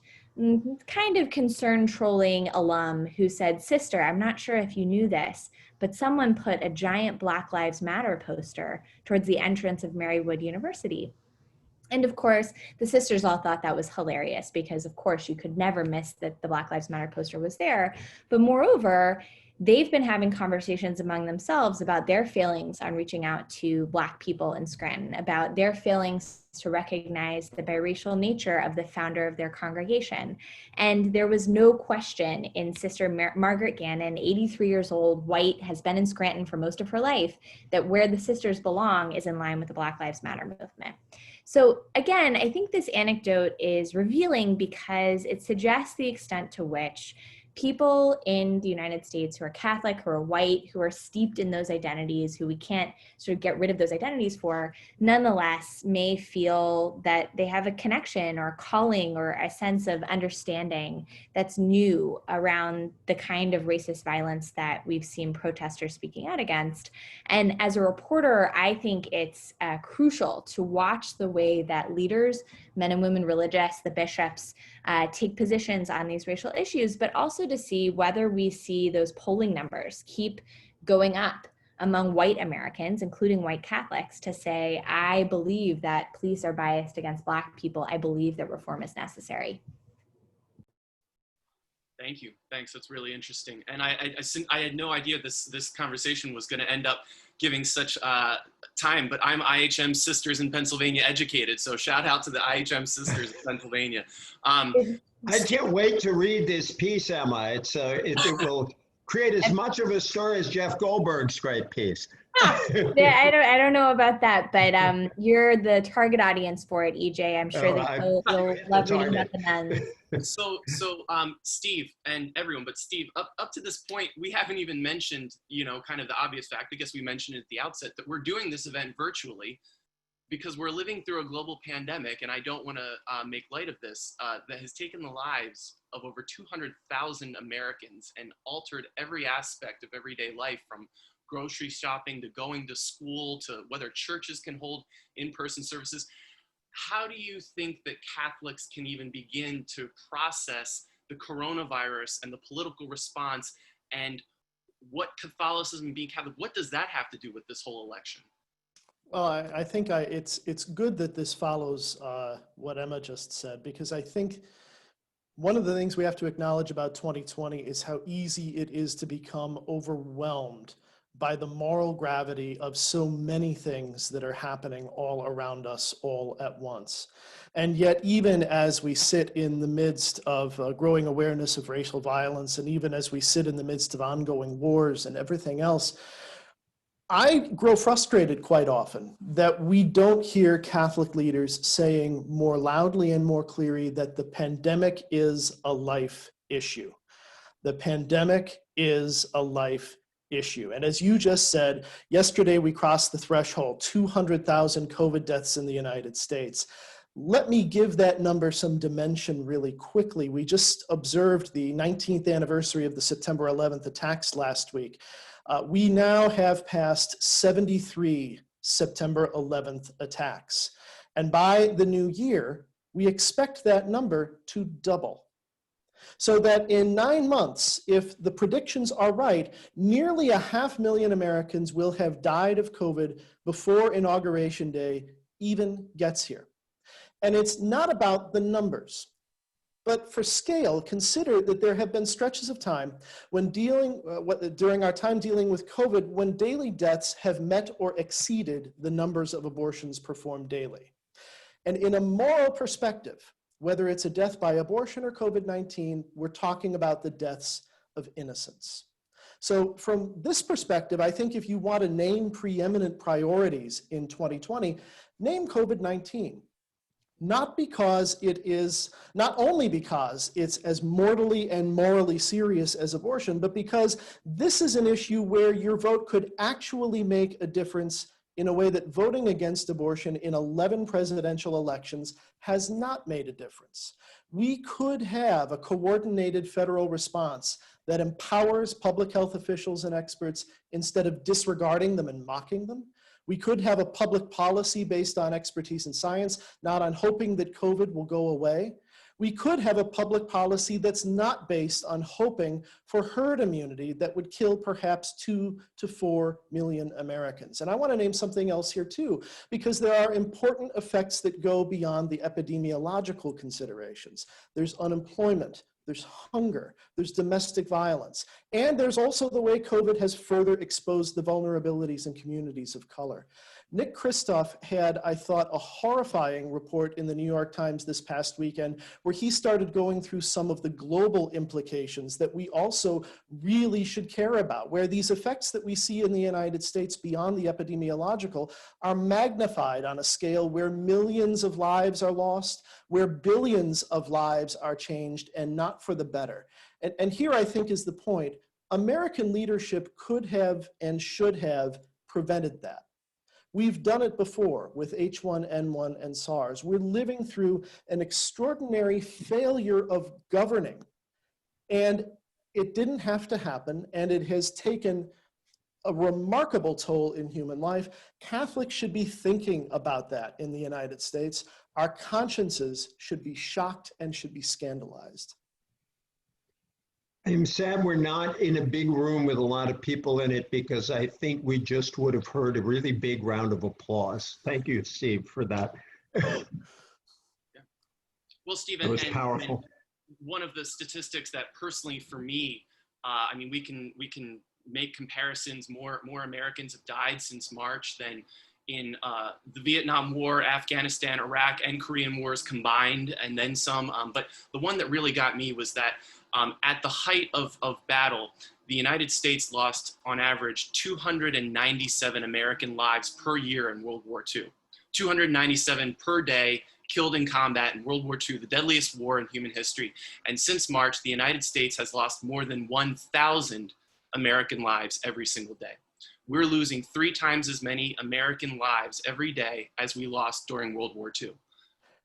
kind of concern trolling alum who said, "Sister, I'm not sure if you knew this, but someone put a giant Black Lives Matter poster towards the entrance of Marywood University." And of course, the sisters all thought that was hilarious because, of course, you could never miss that the Black Lives Matter poster was there. But moreover, they've been having conversations among themselves about their feelings on reaching out to Black people in Scranton, about their feelings to recognize the biracial nature of the founder of their congregation. And there was no question in Sister Margaret Gannon, 83 years old, white, has been in Scranton for most of her life, that where the sisters belong is in line with the Black Lives Matter movement. So again, I think this anecdote is revealing because it suggests the extent to which people in the United States who are Catholic, who are white, who are steeped in those identities, who we can't sort of get rid of those identities for, nonetheless may feel that they have a connection or a calling or a sense of understanding that's new around the kind of racist violence that we've seen protesters speaking out against. And as a reporter, I think it's crucial to watch the way that leaders, men and women religious, the bishops, take positions on these racial issues, but also to see whether we see those polling numbers keep going up among white Americans, including white Catholics, to say, I believe that police are biased against Black people. I believe that reform is necessary. Thank you. Thanks. That's really interesting. And I had no idea this conversation was going to end up giving such time, but I'm IHM Sisters in Pennsylvania educated. So shout out to the IHM Sisters in Pennsylvania. I can't wait to read this piece, Emma. It will create as much of a story as Jeff Goldberg's great piece. Yeah, I don't know about that, but you're the target audience for it, EJ. I'm sure that you'll love reading about the nuns. So Steve and everyone, but Steve, up to this point, we haven't even mentioned, kind of the obvious fact. I guess we mentioned it at the outset that we're doing this event virtually because we're living through a global pandemic, and I don't want to make light of this, that has taken the lives of over 200,000 Americans and altered every aspect of everyday life, from grocery shopping to going to school to whether churches can hold in-person services. How do you think that Catholics can even begin to process the coronavirus and the political response, and what Catholicism being Catholic, what does that have to do with this whole election? Well, I think it's good that this follows what Emma just said, because I think one of the things we have to acknowledge about 2020 is how easy it is to become overwhelmed by the moral gravity of so many things that are happening all around us all at once. And yet, even as we sit in the midst of growing awareness of racial violence, and even as we sit in the midst of ongoing wars and everything else, I grow frustrated quite often that we don't hear Catholic leaders saying more loudly and more clearly that the pandemic is a life issue. The pandemic is a life issue. And as you just said, yesterday we crossed the threshold, 200,000 COVID deaths in the United States. Let me give that number some dimension really quickly. We just observed the 19th anniversary of the September 11th attacks last week. We now have passed 73 September 11th attacks. And by the new year, we expect that number to double. So that in 9 months, if the predictions are right, nearly 500,000 Americans will have died of COVID before Inauguration Day even gets here. And it's not about the numbers. But for scale, consider that there have been stretches of time when during our time dealing with COVID, when daily deaths have met or exceeded the numbers of abortions performed daily. And in a moral perspective, whether it's a death by abortion or COVID-19, we're talking about the deaths of innocents. So from this perspective, I think if you want to name preeminent priorities in 2020, name COVID-19. Not only because it's as mortally and morally serious as abortion, but because this is an issue where your vote could actually make a difference in a way that voting against abortion in 11 presidential elections has not made a difference. We could have a coordinated federal response that empowers public health officials and experts instead of disregarding them and mocking them. We could have a public policy based on expertise and science, not on hoping that COVID will go away. We could have a public policy that's not based on hoping for herd immunity that would kill perhaps 2 to 4 million Americans. And I want to name something else here too, because there are important effects that go beyond the epidemiological considerations. There's unemployment, there's hunger, there's domestic violence, and there's also the way COVID has further exposed the vulnerabilities in communities of color. Nick Kristof had, I thought, a horrifying report in the New York Times this past weekend where he started going through some of the global implications that we also really should care about, where these effects that we see in the United States beyond the epidemiological are magnified on a scale where millions of lives are lost, where billions of lives are changed and not for the better. And here I think is the point. American leadership could have and should have prevented that. We've done it before with H1N1 and SARS. We're living through an extraordinary failure of governing. And it didn't have to happen, and it has taken a remarkable toll in human life. Catholics should be thinking about that in the United States. Our consciences should be shocked and should be scandalized. I'm sad we're not in a big room with a lot of people in it, because I think we just would have heard a really big round of applause. Thank you, Steve, for that. Yeah. Well, Stephen, that was powerful. And one of the statistics that personally for me, I mean, we can make comparisons. More Americans have died since March than in the Vietnam War, Afghanistan, Iraq, and Korean Wars combined, and then some. But the one that really got me was that at the height of battle, the United States lost, on average, 297 American lives per year in World War II. 297 per day killed in combat in World War II, the deadliest war in human history. And since March, the United States has lost more than 1,000 American lives every single day. We're losing 3 times as many American lives every day as we lost during World War II.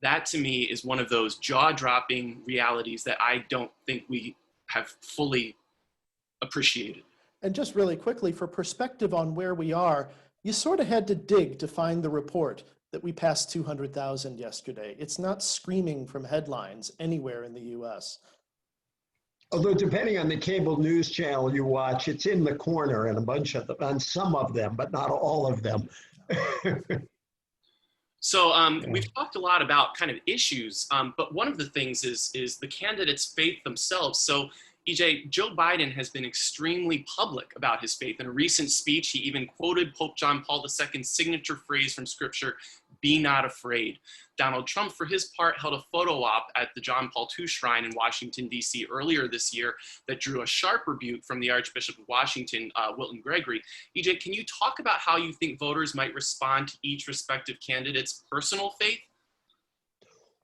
That to me is one of those jaw-dropping realities that I don't think we have fully appreciated. And just really quickly, for perspective on where we are, you sort of had to dig to find the report that we passed 200,000 yesterday. It's not screaming from headlines anywhere in the US. Although depending on the cable news channel you watch, it's in the corner and a bunch of them, on some of them, but not all of them. So we've talked a lot about kind of issues, but one of the things is the candidates' faith themselves. So EJ, Joe Biden has been extremely public about his faith. In a recent speech, he even quoted Pope John Paul II's signature phrase from scripture, "Be not afraid." Donald Trump, for his part, held a photo op at the John Paul II Shrine in Washington, D.C. earlier this year that drew a sharp rebuke from the Archbishop of Washington, Wilton Gregory. EJ, can you talk about how you think voters might respond to each respective candidate's personal faith?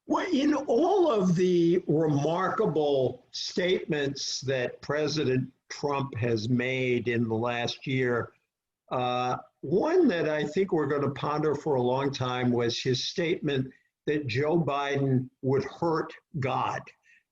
Well, in all of the remarkable statements that President Trump has made in the last year, one that I think we're going to ponder for a long time was his statement that Joe Biden would hurt God,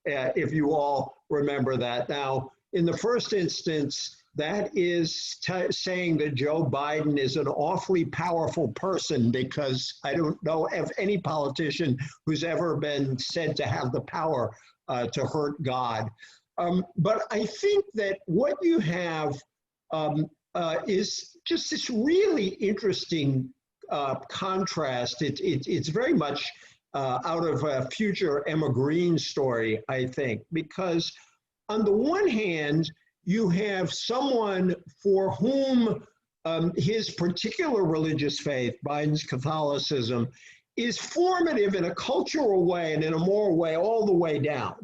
if you all remember that. Now, in the first instance, that is saying that Joe Biden is an awfully powerful person, because I don't know of any politician who's ever been said to have the power to hurt God. But I think that what you have is just this really interesting contrast. It's very much out of a future Emma Greene story, I think, because on the one hand, you have someone for whom his particular religious faith, Biden's Catholicism, is formative in a cultural way and in a moral way all the way down.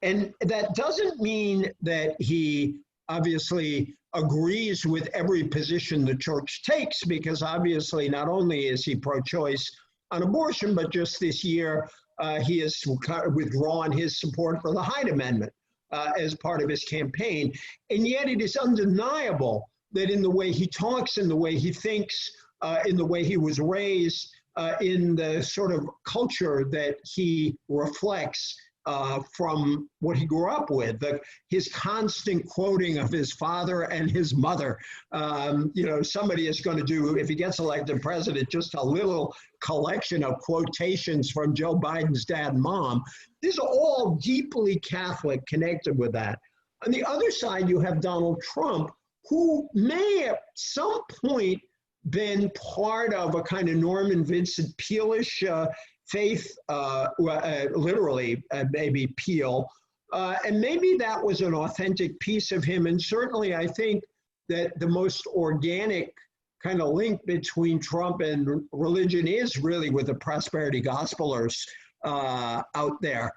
And that doesn't mean that he obviously agrees with every position the church takes, because obviously not only is he pro-choice on abortion, but just this year he has withdrawn his support for the Hyde Amendment as part of his campaign. And yet it is undeniable that in the way he talks, in the way he thinks, in the way he was raised, in the sort of culture that he reflects from what he grew up with, his constant quoting of his father and his mother. Somebody is going to do, if he gets elected president, just a little collection of quotations from Joe Biden's dad and mom. These are all deeply Catholic, connected with that. On the other side, you have Donald Trump, who may at some point been part of a kind of Norman Vincent Peale-ish faith, literally, maybe Peale. And maybe that was an authentic piece of him. And certainly I think that the most organic kind of link between Trump and religion is really with the prosperity gospelers out there.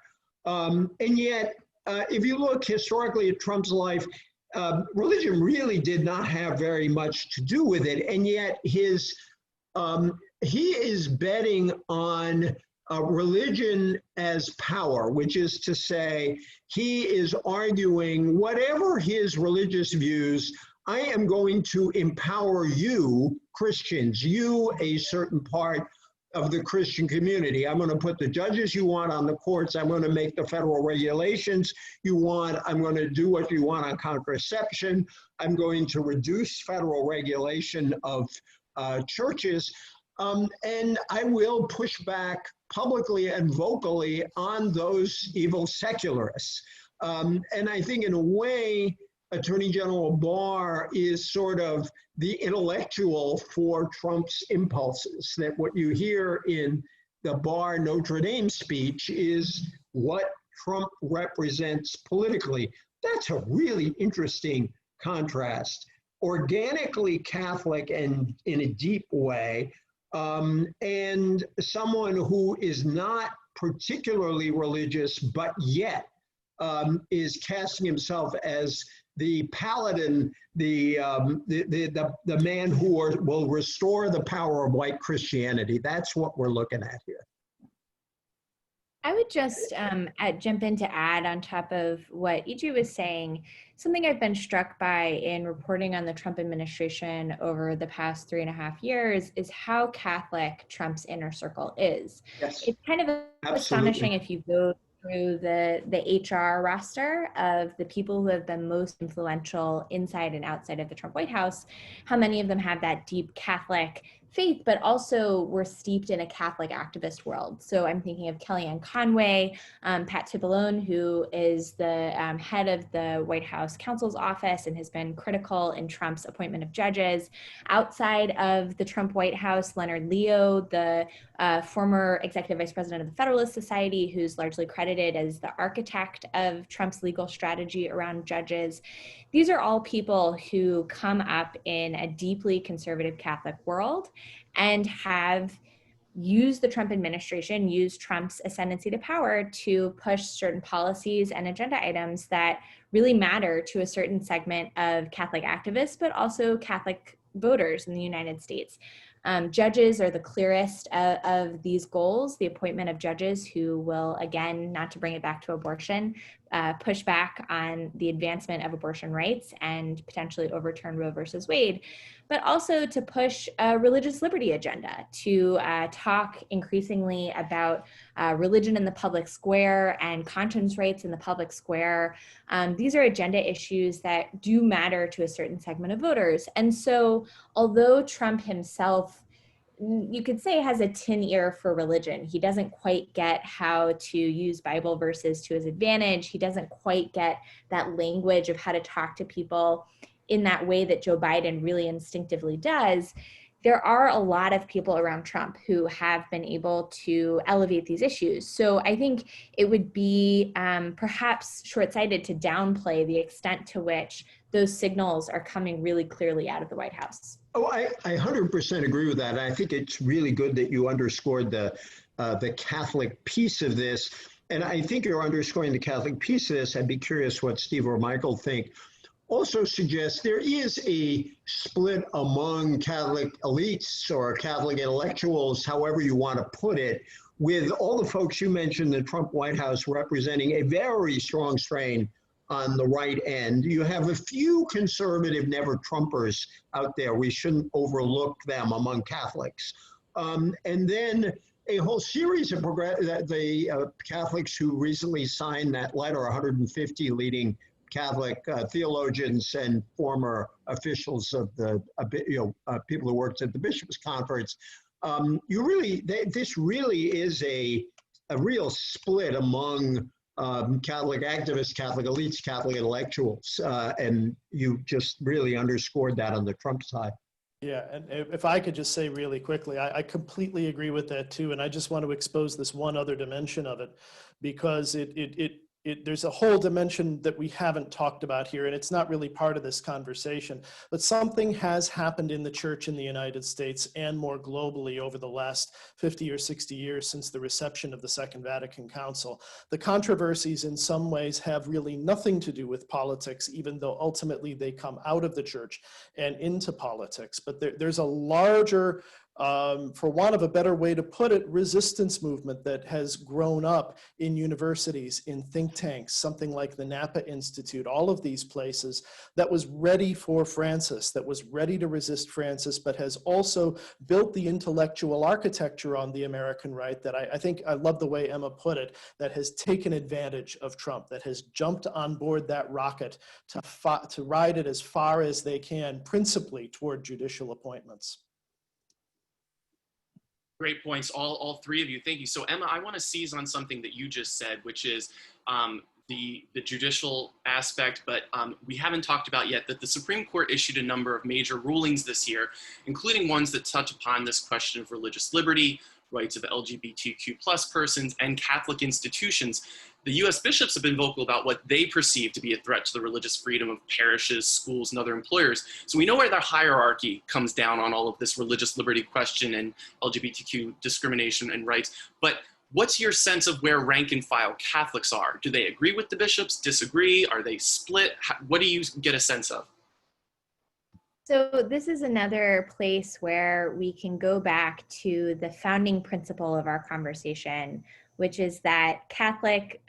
And yet, if you look historically at Trump's life, religion really did not have very much to do with it. And yet he is betting on religion as power, which is to say, he is arguing whatever his religious views, I am going to empower you, Christians, you, a certain part of the Christian community. I'm going to put the judges you want on the courts. I'm going to make the federal regulations you want. I'm going to do what you want on contraception. I'm going to reduce federal regulation of churches. And I will push back publicly and vocally on those evil secularists. And I think in a way, Attorney General Barr is sort of the intellectual for Trump's impulses, that what you hear in the Barr Notre Dame speech is what Trump represents politically. That's a really interesting contrast. Organically Catholic and in a deep way, and someone who is not particularly religious, but yet is casting himself as the paladin, the man who will restore the power of white Christianity. That's what we're looking at here. I would just jump in to add on top of what EJ was saying. Something I've been struck by in reporting on the Trump administration over the past 3.5 years is how Catholic Trump's inner circle is. Yes. It's kind of astonishing if you go through the HR roster of the people who have been most influential inside and outside of the Trump White House, how many of them have that deep Catholic faith, but also were steeped in a Catholic activist world. So I'm thinking of Kellyanne Conway, Pat Cipollone, who is the head of the White House counsel's office and has been critical in Trump's appointment of judges. Outside of the Trump White House, Leonard Leo, the former executive vice president of the Federalist Society, who's largely credited as the architect of Trump's legal strategy around judges. These are all people who come up in a deeply conservative Catholic world and have used the Trump administration, used Trump's ascendancy to power to push certain policies and agenda items that really matter to a certain segment of Catholic activists, but also Catholic voters in the United States. Judges are the clearest of these goals, the appointment of judges who will, again, not to bring it back to abortion, push back on the advancement of abortion rights and potentially overturn Roe versus Wade, but also to push a religious liberty agenda, to talk increasingly about religion in the public square and conscience rights in the public square. These are agenda issues that do matter to a certain segment of voters. And so although Trump himself, you could say, has a tin ear for religion, he doesn't quite get how to use Bible verses to his advantage. He doesn't quite get that language of how to talk to people in that way that Joe Biden really instinctively does. There are a lot of people around Trump who have been able to elevate these issues. So I think it would be perhaps short-sighted to downplay the extent to which those signals are coming really clearly out of the White House. Oh, I 100% agree with that. I think it's really good that you underscored the Catholic piece of this. And I think you're underscoring the Catholic piece of this. I'd be curious what Steve or Michael think. Also suggests there is a split among Catholic elites or Catholic intellectuals, however you want to put it, with all the folks you mentioned in the Trump White House representing a very strong strain on the right end. You have a few conservative never-Trumpers out there. We shouldn't overlook them among Catholics. And then a whole series of Catholics who recently signed that letter, 150 leading Catholic theologians and former officials of the people who worked at the Bishops' Conference. This really is a real split among Catholic activists, Catholic elites, Catholic intellectuals, and you just really underscored that on the Trump side. Yeah, and if I could just say really quickly, I completely agree with that too, and I just want to expose this one other dimension of it, because there's a whole dimension that we haven't talked about here, and it's not really part of this conversation, but something has happened in the church in the United States and more globally over the last 50 or 60 years since the reception of the Second Vatican Council. The controversies in some ways have really nothing to do with politics, even though ultimately they come out of the church and into politics. But there's a larger, for want of a better way to put it, resistance movement that has grown up in universities, in think tanks, something like the Napa Institute, all of these places, that was ready for Francis, that was ready to resist Francis, but has also built the intellectual architecture on the American right that I think, I love the way Emma put it, that has taken advantage of Trump, that has jumped on board that rocket to ride it as far as they can, principally toward judicial appointments. Great points, all three of you. Thank you. So Emma, I want to seize on something that you just said, which is the judicial aspect, but we haven't talked about yet that the Supreme Court issued a number of major rulings this year, including ones that touch upon this question of religious liberty, rights of LGBTQ+ persons, and Catholic institutions. The U.S. bishops have been vocal about what they perceive to be a threat to the religious freedom of parishes, schools, and other employers. So we know where their hierarchy comes down on all of this religious liberty question and LGBTQ discrimination and rights. But what's your sense of where rank and file Catholics are? Do they agree with the bishops, disagree? Are they split? What do you get a sense of? So this is another place where we can go back to the founding principle of our conversation, which is that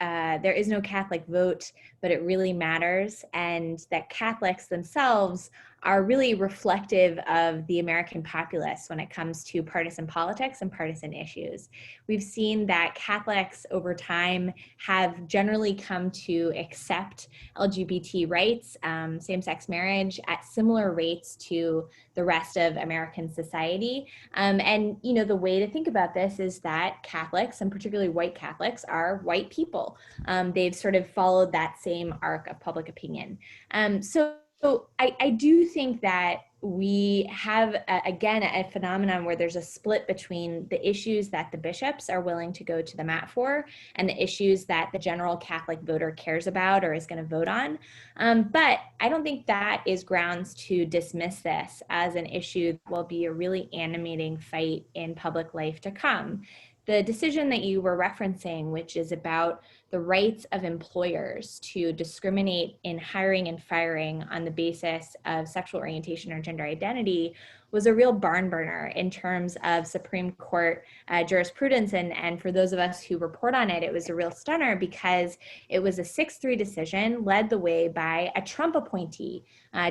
there is no Catholic vote, but it really matters, and that Catholics themselves are really reflective of the American populace when it comes to partisan politics and partisan issues. We've seen that Catholics over time have generally come to accept LGBT rights, same-sex marriage at similar rates to the rest of American society. And you know, the way to think about this is that Catholics, and particularly white Catholics, are white people. They've sort of followed that same arc of public opinion. So I do think that we have, again, a phenomenon where there's a split between the issues that the bishops are willing to go to the mat for and the issues that the general Catholic voter cares about or is going to vote on. But I don't think that is grounds to dismiss this as an issue that will be a really animating fight in public life to come. The decision that you were referencing, which is about the rights of employers to discriminate in hiring and firing on the basis of sexual orientation or gender identity, was a real barn burner in terms of Supreme Court jurisprudence. And for those of us who report on it, it was a real stunner because it was a 6-3 decision led the way by a Trump appointee,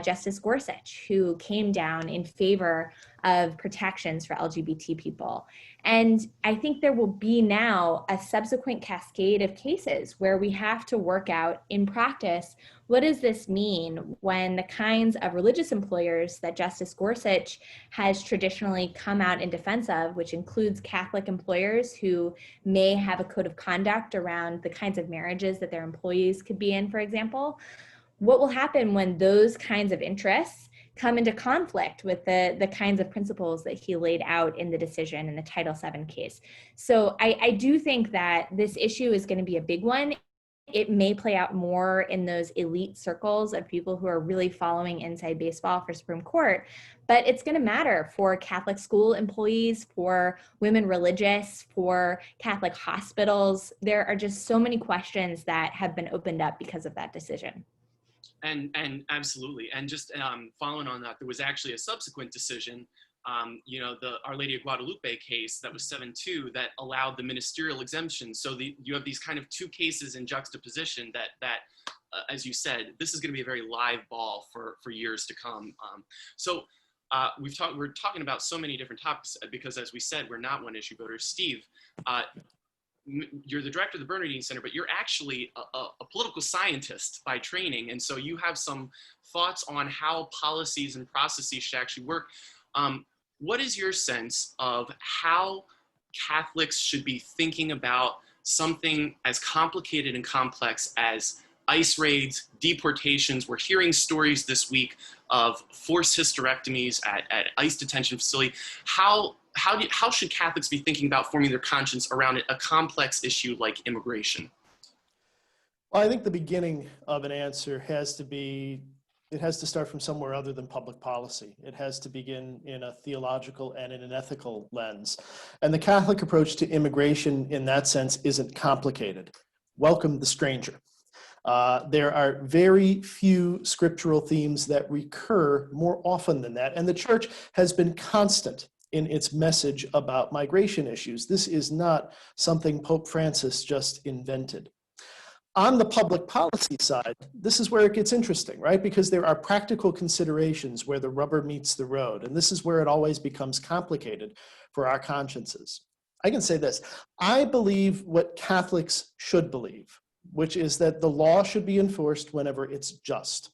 Justice Gorsuch, who came down in favor of protections for LGBT people. And I think there will be now a subsequent cascade of cases where we have to work out in practice, what does this mean when the kinds of religious employers that Justice Gorsuch has traditionally come out in defense of, which includes Catholic employers who may have a code of conduct around the kinds of marriages that their employees could be in, for example, what will happen when those kinds of interests come into conflict with the kinds of principles that he laid out in the decision in the Title VII case. So I do think that this issue is going to be a big one. It may play out more in those elite circles of people who are really following inside baseball for Supreme Court, but it's going to matter for Catholic school employees, for women religious, for Catholic hospitals. There are just so many questions that have been opened up because of that decision. And absolutely. And just following on that, there was actually a subsequent decision, you know, the Our Lady of Guadalupe case that was 7-2 that allowed the ministerial exemption. So you have these kind of two cases in juxtaposition that as you said, this is going to be a very live ball for years to come. We're talking about so many different topics because, as we said, we're not one issue voters. Steve, you're the director of the Bernardine Center, but you're actually a political scientist by training. And so you have some thoughts on how policies and processes should actually work. What is your sense of how Catholics should be thinking about something as complicated and complex as ICE raids, deportations? We're hearing stories this week of forced hysterectomies at ICE detention facility. How should Catholics be thinking about forming their conscience around a complex issue like immigration? Well, I think the beginning of an answer has to start from somewhere other than public policy. It has to begin in a theological and in an ethical lens. And the Catholic approach to immigration in that sense isn't complicated. Welcome the stranger. There are very few scriptural themes that recur more often than that. And the church has been constant in its message about migration issues. This is not something Pope Francis just invented. On the public policy side, this is where it gets interesting, right? Because there are practical considerations where the rubber meets the road. And this is where it always becomes complicated for our consciences. I can say this, I believe what Catholics should believe, which is that the law should be enforced whenever it's just.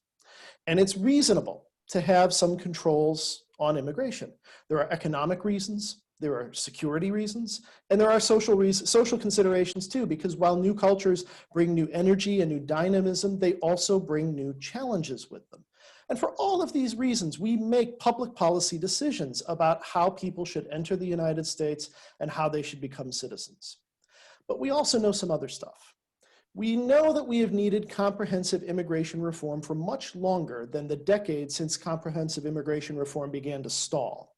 And it's reasonable to have some controls on immigration. There are economic reasons, there are security reasons, and there are social considerations too, because while new cultures bring new energy and new dynamism, they also bring new challenges with them. And for all of these reasons, we make public policy decisions about how people should enter the United States and how they should become citizens. But we also know some other stuff. We know that we have needed comprehensive immigration reform for much longer than the decade since comprehensive immigration reform began to stall.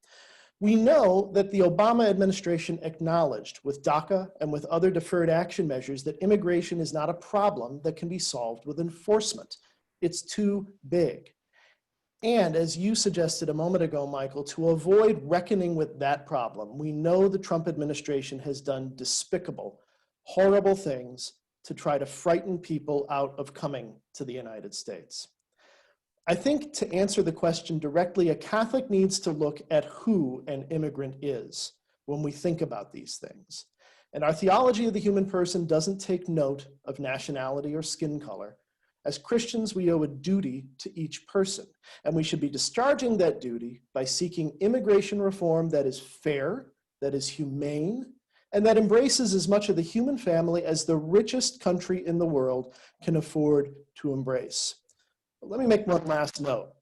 We know that the Obama administration acknowledged with DACA and with other deferred action measures that immigration is not a problem that can be solved with enforcement. It's too big. And as you suggested a moment ago, Michael, to avoid reckoning with that problem, we know the Trump administration has done despicable, horrible things to try to frighten people out of coming to the United States. I think to answer the question directly, a Catholic needs to look at who an immigrant is when we think about these things. And our theology of the human person doesn't take note of nationality or skin color. As Christians, we owe a duty to each person, and we should be discharging that duty by seeking immigration reform that is fair, that is humane, and that embraces as much of the human family as the richest country in the world can afford to embrace. But let me make one last note.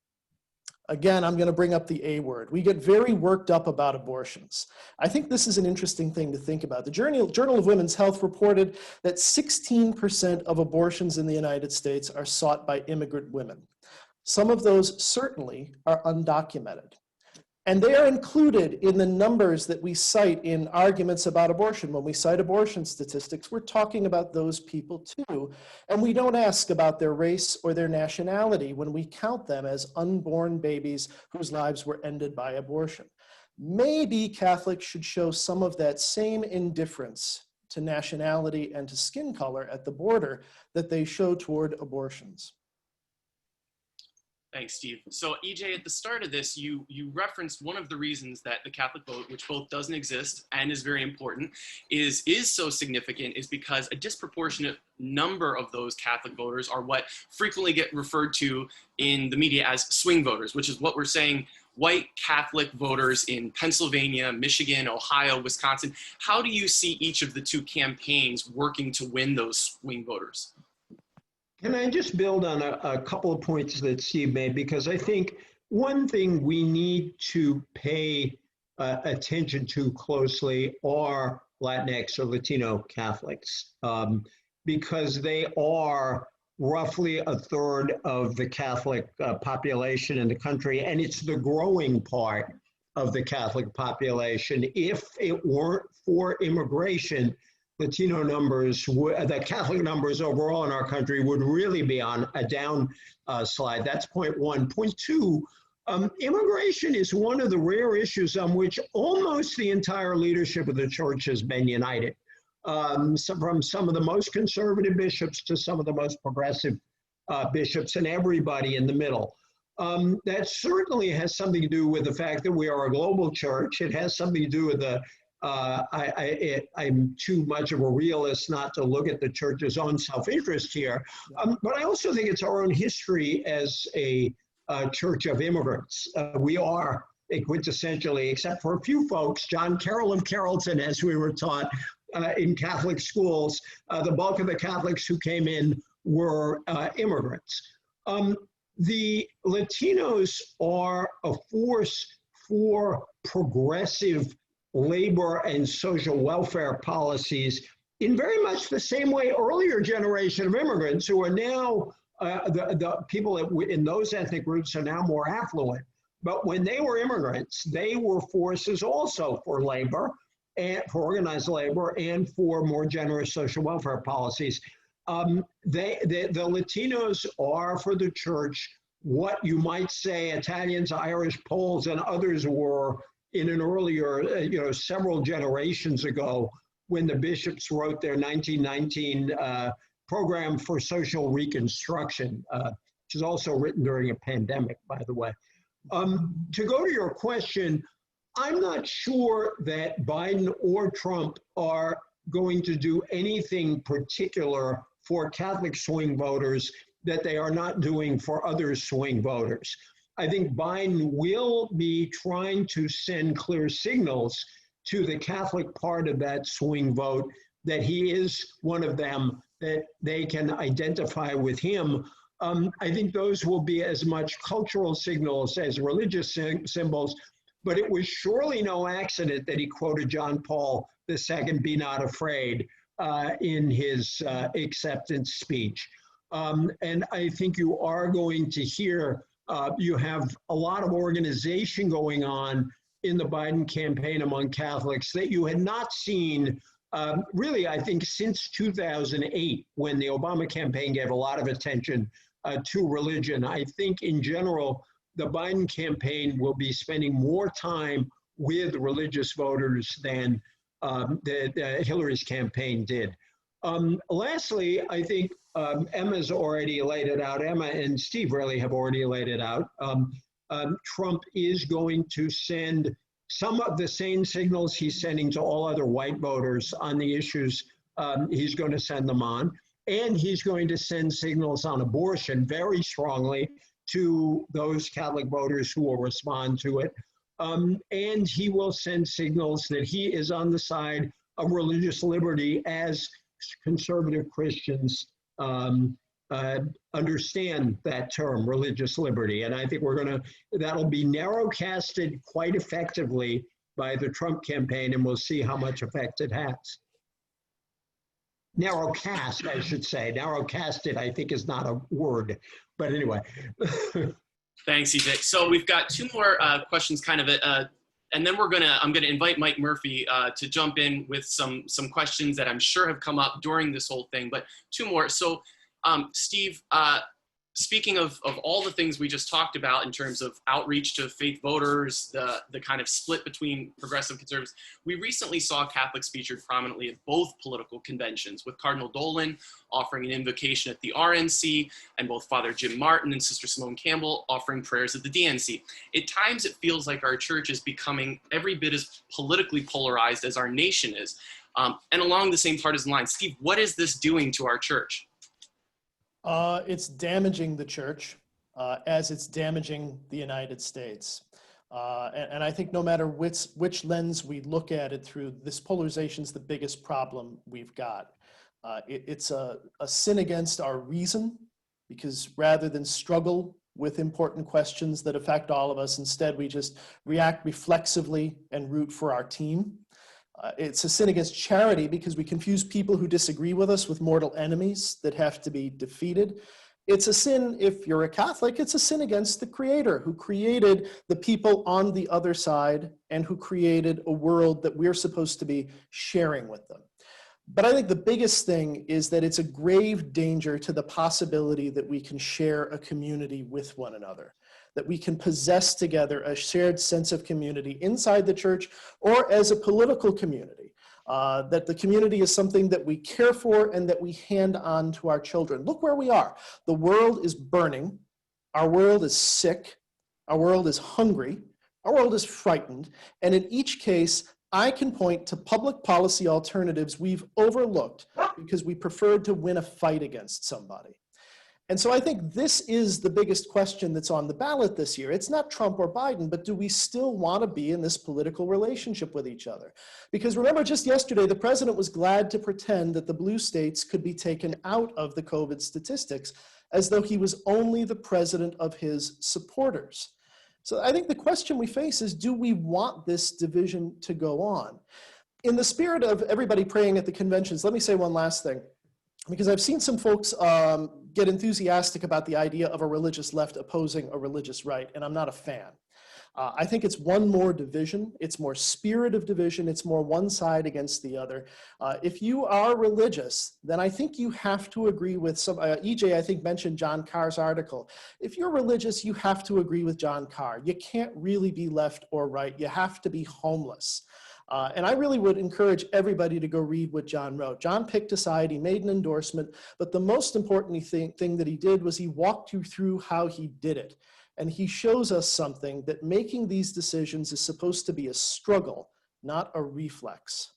Again, I'm going to bring up the A word. We get very worked up about abortions. I think this is an interesting thing to think about. The Journal of Women's Health reported that 16% of abortions in the United States are sought by immigrant women. Some of those certainly are undocumented. And they are included in the numbers that we cite in arguments about abortion. When we cite abortion statistics, we're talking about those people too. And we don't ask about their race or their nationality when we count them as unborn babies whose lives were ended by abortion. Maybe Catholics should show some of that same indifference to nationality and to skin color at the border that they show toward abortions. Thanks, Steve. So EJ, at the start of this, you referenced one of the reasons that the Catholic vote, which both doesn't exist and is very important, is so significant is because a disproportionate number of those Catholic voters are what frequently get referred to in the media as swing voters, which is what we're saying white Catholic voters in Pennsylvania, Michigan, Ohio, Wisconsin. How do you see each of the two campaigns working to win those swing voters? Can I just build on a couple of points that Steve made? Because I think one thing we need to pay attention to closely are Latinx or Latino Catholics, because they are roughly a third of the Catholic population in the country, and it's the growing part of the Catholic population. If it weren't for immigration, Latino numbers, the Catholic numbers overall in our country would really be on a down slide. That's point one. Point two, immigration is one of the rare issues on which almost the entire leadership of the church has been united. From some of the most conservative bishops to some of the most progressive bishops and everybody in the middle. That certainly has something to do with the fact that we are a global church. It has something to do with the I'm too much of a realist not to look at the church's own self-interest here. But I also think it's our own history as a church of immigrants. We are quintessentially, except for a few folks, John Carroll of Carrollton, as we were taught in Catholic schools, the bulk of the Catholics who came in were immigrants. The Latinos are a force for progressive labor and social welfare policies in very much the same way earlier generation of immigrants who are now, the people in those ethnic groups are now more affluent. But when they were immigrants, they were forces also for labor and for organized labor and for more generous social welfare policies. The Latinos are for the church what you might say Italians, Irish, Poles, and others were in an earlier, several generations ago when the bishops wrote their 1919 program for social reconstruction, which is also written during a pandemic, by the way. To go to your question, I'm not sure that Biden or Trump are going to do anything particular for Catholic swing voters that they are not doing for other swing voters. I think Biden will be trying to send clear signals to the Catholic part of that swing vote that he is one of them, that they can identify with him. I think those will be as much cultural signals as religious symbols, but it was surely no accident that he quoted John Paul II, "Be not afraid," in his acceptance speech. And I think you are going to hear, you have a lot of organization going on in the Biden campaign among Catholics that you had not seen really, I think, since 2008, when the Obama campaign gave a lot of attention to religion. I think in general, the Biden campaign will be spending more time with religious voters than Hillary's campaign did. Lastly, I think Emma's already laid it out. Emma and Steve really have already laid it out. Trump is going to send some of the same signals he's sending to all other white voters on the issues he's going to send them on. And he's going to send signals on abortion very strongly to those Catholic voters who will respond to it. And he will send signals that he is on the side of religious liberty as conservative Christians understand that term, religious liberty. And I think that'll be narrowcasted quite effectively by the Trump campaign, and we'll see how much effect it has. Narrowcast, I should say. Narrowcasted, I think, is not a word, but anyway. Thanks, EJ. So we've got two more questions, kind of, and then I'm gonna invite Mike Murphy to jump in with some questions that I'm sure have come up during this whole thing. But two more. So, Steve, speaking of all the things we just talked about in terms of outreach to faith voters, the kind of split between progressive conservatives, we recently saw Catholics featured prominently at both political conventions, with Cardinal Dolan offering an invocation at the RNC, and both Father Jim Martin and Sister Simone Campbell offering prayers at the DNC. At times, it feels like our church is becoming every bit as politically polarized as our nation is. And along the same partisan lines, Steve, what is this doing to our church? It's damaging the church as it's damaging the United States. And I think no matter which lens we look at it through, this polarization is the biggest problem we've got. It's a sin against our reason, because rather than struggle with important questions that affect all of us, instead we just react reflexively and root for our team. It's a sin against charity, because we confuse people who disagree with us with mortal enemies that have to be defeated. It's a sin, if you're a Catholic, it's a sin against the Creator, who created the people on the other side and who created a world that we're supposed to be sharing with them. But I think the biggest thing is that it's a grave danger to the possibility that we can share a community with one another, that we can possess together a shared sense of community inside the church or as a political community, that the community is something that we care for and that we hand on to our children. Look where we are. The world is burning. Our world is sick. Our world is hungry. Our world is frightened. And in each case, I can point to public policy alternatives we've overlooked because we preferred to win a fight against somebody. And so I think this is the biggest question that's on the ballot this year. It's not Trump or Biden, but do we still want to be in this political relationship with each other? Because remember, just yesterday, the president was glad to pretend that the blue states could be taken out of the COVID statistics, as though he was only the president of his supporters. So I think the question we face is, do we want this division to go on? In the spirit of everybody praying at the conventions, let me say one last thing, because I've seen some folks get enthusiastic about the idea of a religious left opposing a religious right, and I'm not a fan. I think it's one more division. It's more spirit of division. It's more one side against the other. If you are religious, then I think you have to agree with some, EJ, I think, mentioned John Carr's article. If you're religious, you have to agree with John Carr. You can't really be left or right. You have to be homeless. And I really would encourage everybody to go read what John wrote. John picked a side, he made an endorsement, but the most important thing that he did was he walked you through how he did it. And he shows us something, that making these decisions is supposed to be a struggle, not a reflex.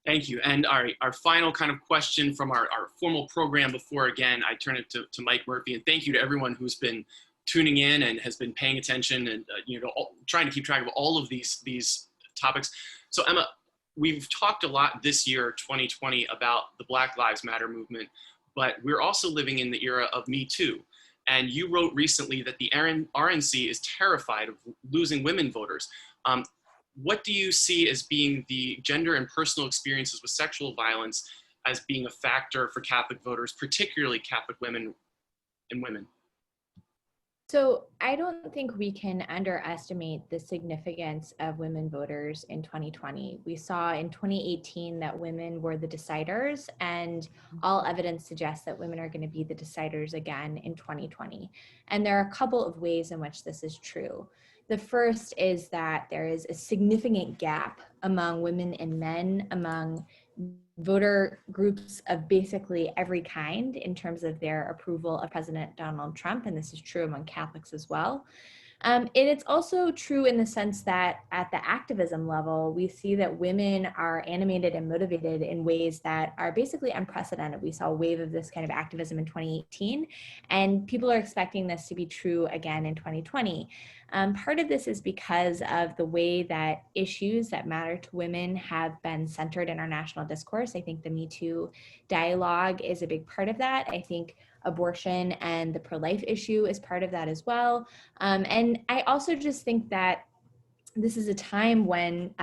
Thank you. And our final kind of question from our formal program before, again, I turn it to Mike Murphy. And thank you to everyone who's been tuning in and has been paying attention and trying to keep track of all of these topics. So Emma, we've talked a lot this year, 2020, about the Black Lives Matter movement, but we're also living in the era of Me Too. And you wrote recently that the RNC is terrified of losing women voters. What do you see as being the gender and personal experiences with sexual violence as being a factor for Catholic voters, particularly Catholic women and women? So I don't think we can underestimate the significance of women voters in 2020. We saw in 2018 that women were the deciders, and all evidence suggests that women are going to be the deciders again in 2020. And there are a couple of ways in which this is true. The first is that there is a significant gap among women and men, among voter groups of basically every kind in terms of their approval of President Donald Trump, and this is true among Catholics as well. And it's also true in the sense that at the activism level, we see that women are animated and motivated in ways that are basically unprecedented. We saw a wave of this kind of activism in 2018, and people are expecting this to be true again in 2020. Part of this is because of the way that issues that matter to women have been centered in our national discourse. I think the Me Too dialogue is a big part of that. I think abortion and the pro-life issue is part of that as well. And I also just think that this is a time when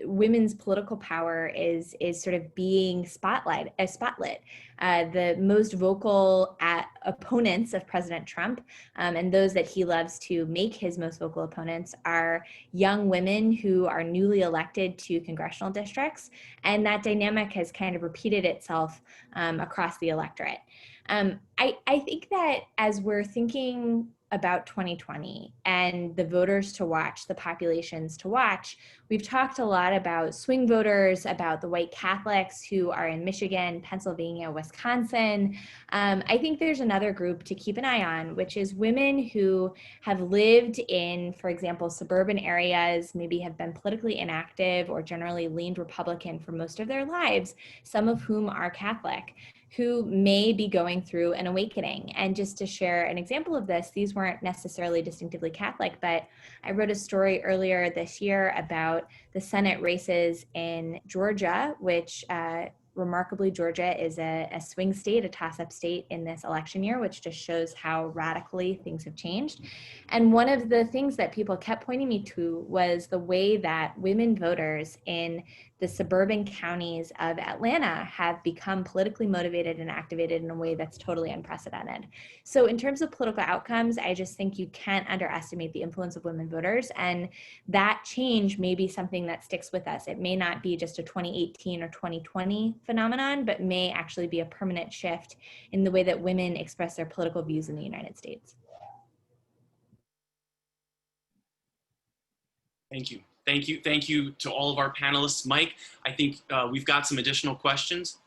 women's political power is sort of being spotlit. The most vocal opponents of President Trump and those that he loves to make his most vocal opponents are young women who are newly elected to congressional districts. And that dynamic has kind of repeated itself across the electorate. I think that as we're thinking about 2020 and the voters to watch, the populations to watch, we've talked a lot about swing voters, about the white Catholics who are in Michigan, Pennsylvania, Wisconsin. I think there's another group to keep an eye on, which is women who have lived in, for example, suburban areas, maybe have been politically inactive or generally leaned Republican for most of their lives, some of whom are Catholic, who may be going through an awakening. And just to share an example of this, these weren't necessarily distinctively Catholic, but I wrote a story earlier this year about the Senate races in Georgia, which remarkably, Georgia is a swing state, a toss-up state in this election year, which just shows how radically things have changed. And one of the things that people kept pointing me to was the way that women voters in the suburban counties of Atlanta have become politically motivated and activated in a way that's totally unprecedented. So in terms of political outcomes, I just think you can't underestimate the influence of women voters, and that change may be something that sticks with us. It may not be just a 2018 or 2020 phenomenon, but may actually be a permanent shift in the way that women express their political views in the United States. Thank you. Thank you. Thank you to all of our panelists. Mike, I think we've got some additional questions.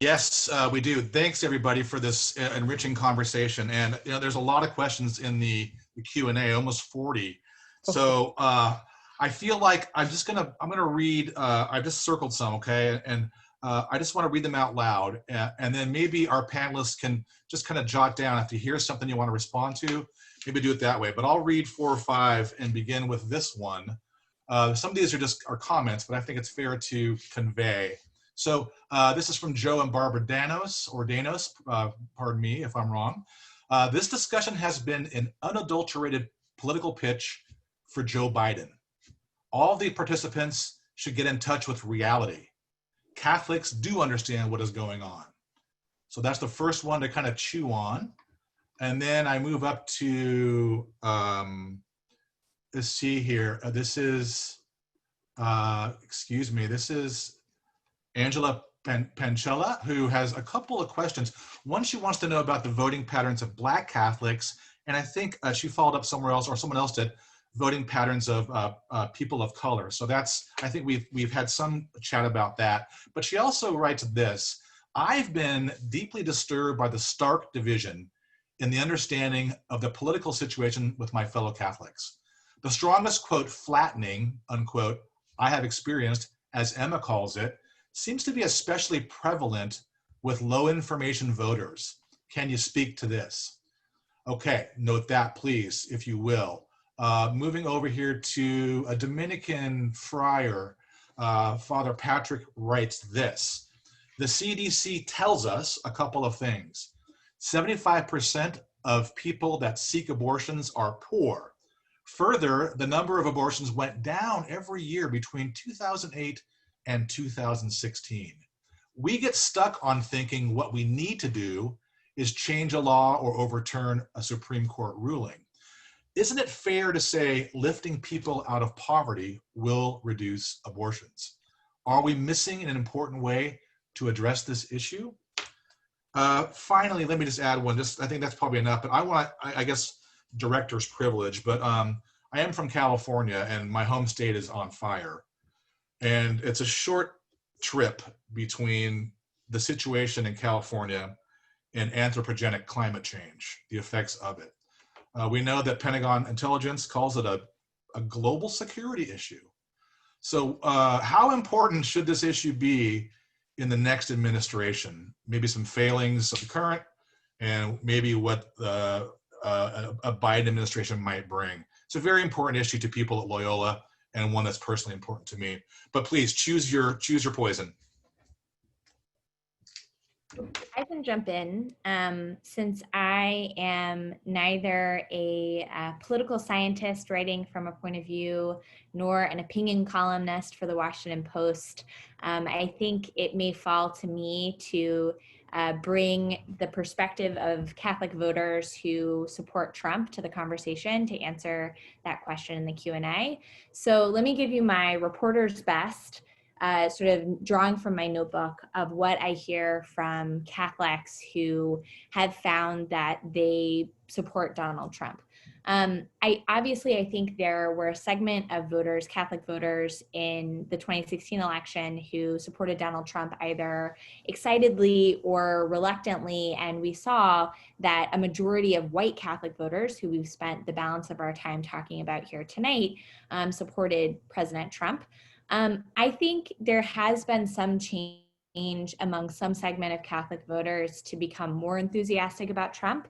Yes, we do. Thanks everybody for this enriching conversation. And there's a lot of questions in the Q&A, almost 40. So I feel like I'm gonna read, I've just circled some, okay? And I just wanna read them out loud. And then maybe our panelists can just kind of jot down if you hear something you wanna respond to, maybe do it that way. But I'll read 4 or 5 and begin with this one. Some of these are comments, but I think it's fair to convey. So this is from Joe and Barbara Danos, pardon me if I'm wrong. This discussion has been an unadulterated political pitch for Joe Biden. All the participants should get in touch with reality. Catholics do understand what is going on. So that's the first one to kind of chew on. And then I move up to, let's see here. This is Angela Pancella, who has a couple of questions. One, she wants to know about the voting patterns of Black Catholics, and I think she followed up somewhere else, or someone else did, voting patterns of people of color. So that's, I think we've had some chat about that. But she also writes this: I've been deeply disturbed by the stark division in the understanding of the political situation with my fellow Catholics. The strongest, quote, flattening, unquote, I have experienced, as Emma calls it, seems to be especially prevalent with low information voters. Can you speak to this? Okay, note that please, if you will. Moving over here to a Dominican friar, Father Patrick writes this: the CDC tells us a couple of things. 75% of people that seek abortions are poor. Further, the number of abortions went down every year between 2008 and 2016. We get stuck on thinking what we need to do is change a law or overturn a Supreme Court ruling. Isn't it fair to say lifting people out of poverty will reduce abortions? Are we missing an important way to address this issue? Finally, let me just add one. I think that's probably enough, but I guess, director's privilege, but I am from California and my home state is on fire. And it's a short trip between the situation in California and anthropogenic climate change, the effects of it. We know that Pentagon intelligence calls it a global security issue. So how important should this issue be in the next administration? Maybe some failings of the current and maybe what a Biden administration might bring. It's a very important issue to people at Loyola and one that's personally important to me. But please choose your poison. I can jump in. Since I am neither a political scientist writing from a point of view nor an opinion columnist for the Washington Post, I think it may fall to me to bring the perspective of Catholic voters who support Trump to the conversation to answer that question in the Q&A. So let me give you my reporter's best, sort of drawing from my notebook of what I hear from Catholics who have found that they support Donald Trump. I think there were a segment of voters, Catholic voters in the 2016 election who supported Donald Trump either excitedly or reluctantly. And we saw that a majority of white Catholic voters, who we've spent the balance of our time talking about here tonight, supported President Trump. I think there has been some change among some segment of Catholic voters to become more enthusiastic about Trump.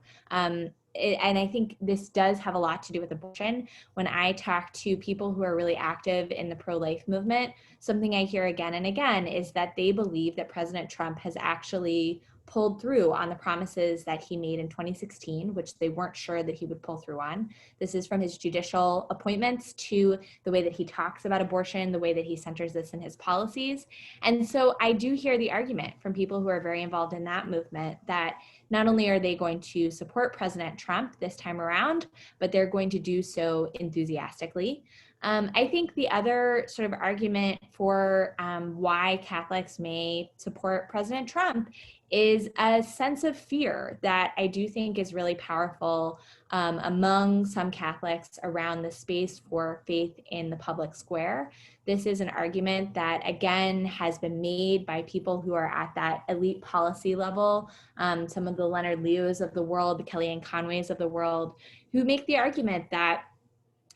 And I think this does have a lot to do with abortion. When I talk to people who are really active in the pro-life movement, something I hear again and again is that they believe that President Trump has actually pulled through on the promises that he made in 2016, which they weren't sure that he would pull through on. This is from his judicial appointments to the way that he talks about abortion, the way that he centers this in his policies. And so I do hear the argument from people who are very involved in that movement that not only are they going to support President Trump this time around, but they're going to do so enthusiastically. I think the other sort of argument for why Catholics may support President Trump is a sense of fear that I do think is really powerful among some Catholics around the space for faith in the public square. This is an argument that, again, has been made by people who are at that elite policy level, some of the Leonard Leos of the world, the Kellyanne Conways of the world, who make the argument that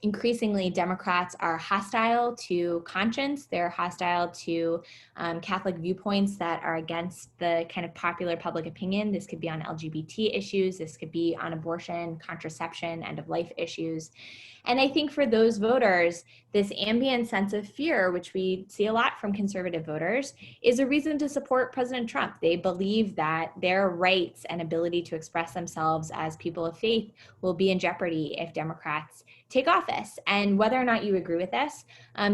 increasingly Democrats are hostile to conscience. They're hostile to Catholic viewpoints that are against the kind of popular public opinion. This could be on LGBT issues. This could be on abortion, contraception, end of life issues. And I think for those voters, this ambient sense of fear, which we see a lot from conservative voters, is a reason to support President Trump. They believe that their rights and ability to express themselves as people of faith will be in jeopardy if Democrats take office. And whether or not you agree with this,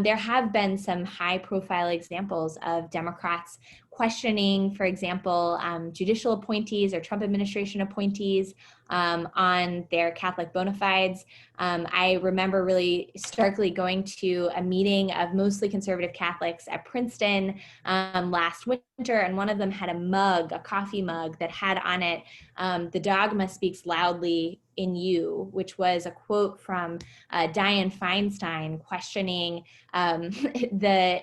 there have been some high-profile examples of Democrats questioning, for example, judicial appointees or Trump administration appointees on their Catholic bona fides. I remember really starkly going to a meeting of mostly conservative Catholics at Princeton last winter, and one of them had a mug, a coffee mug, that had on it, "The dogma speaks loudly in you," which was a quote from Dianne Feinstein questioning the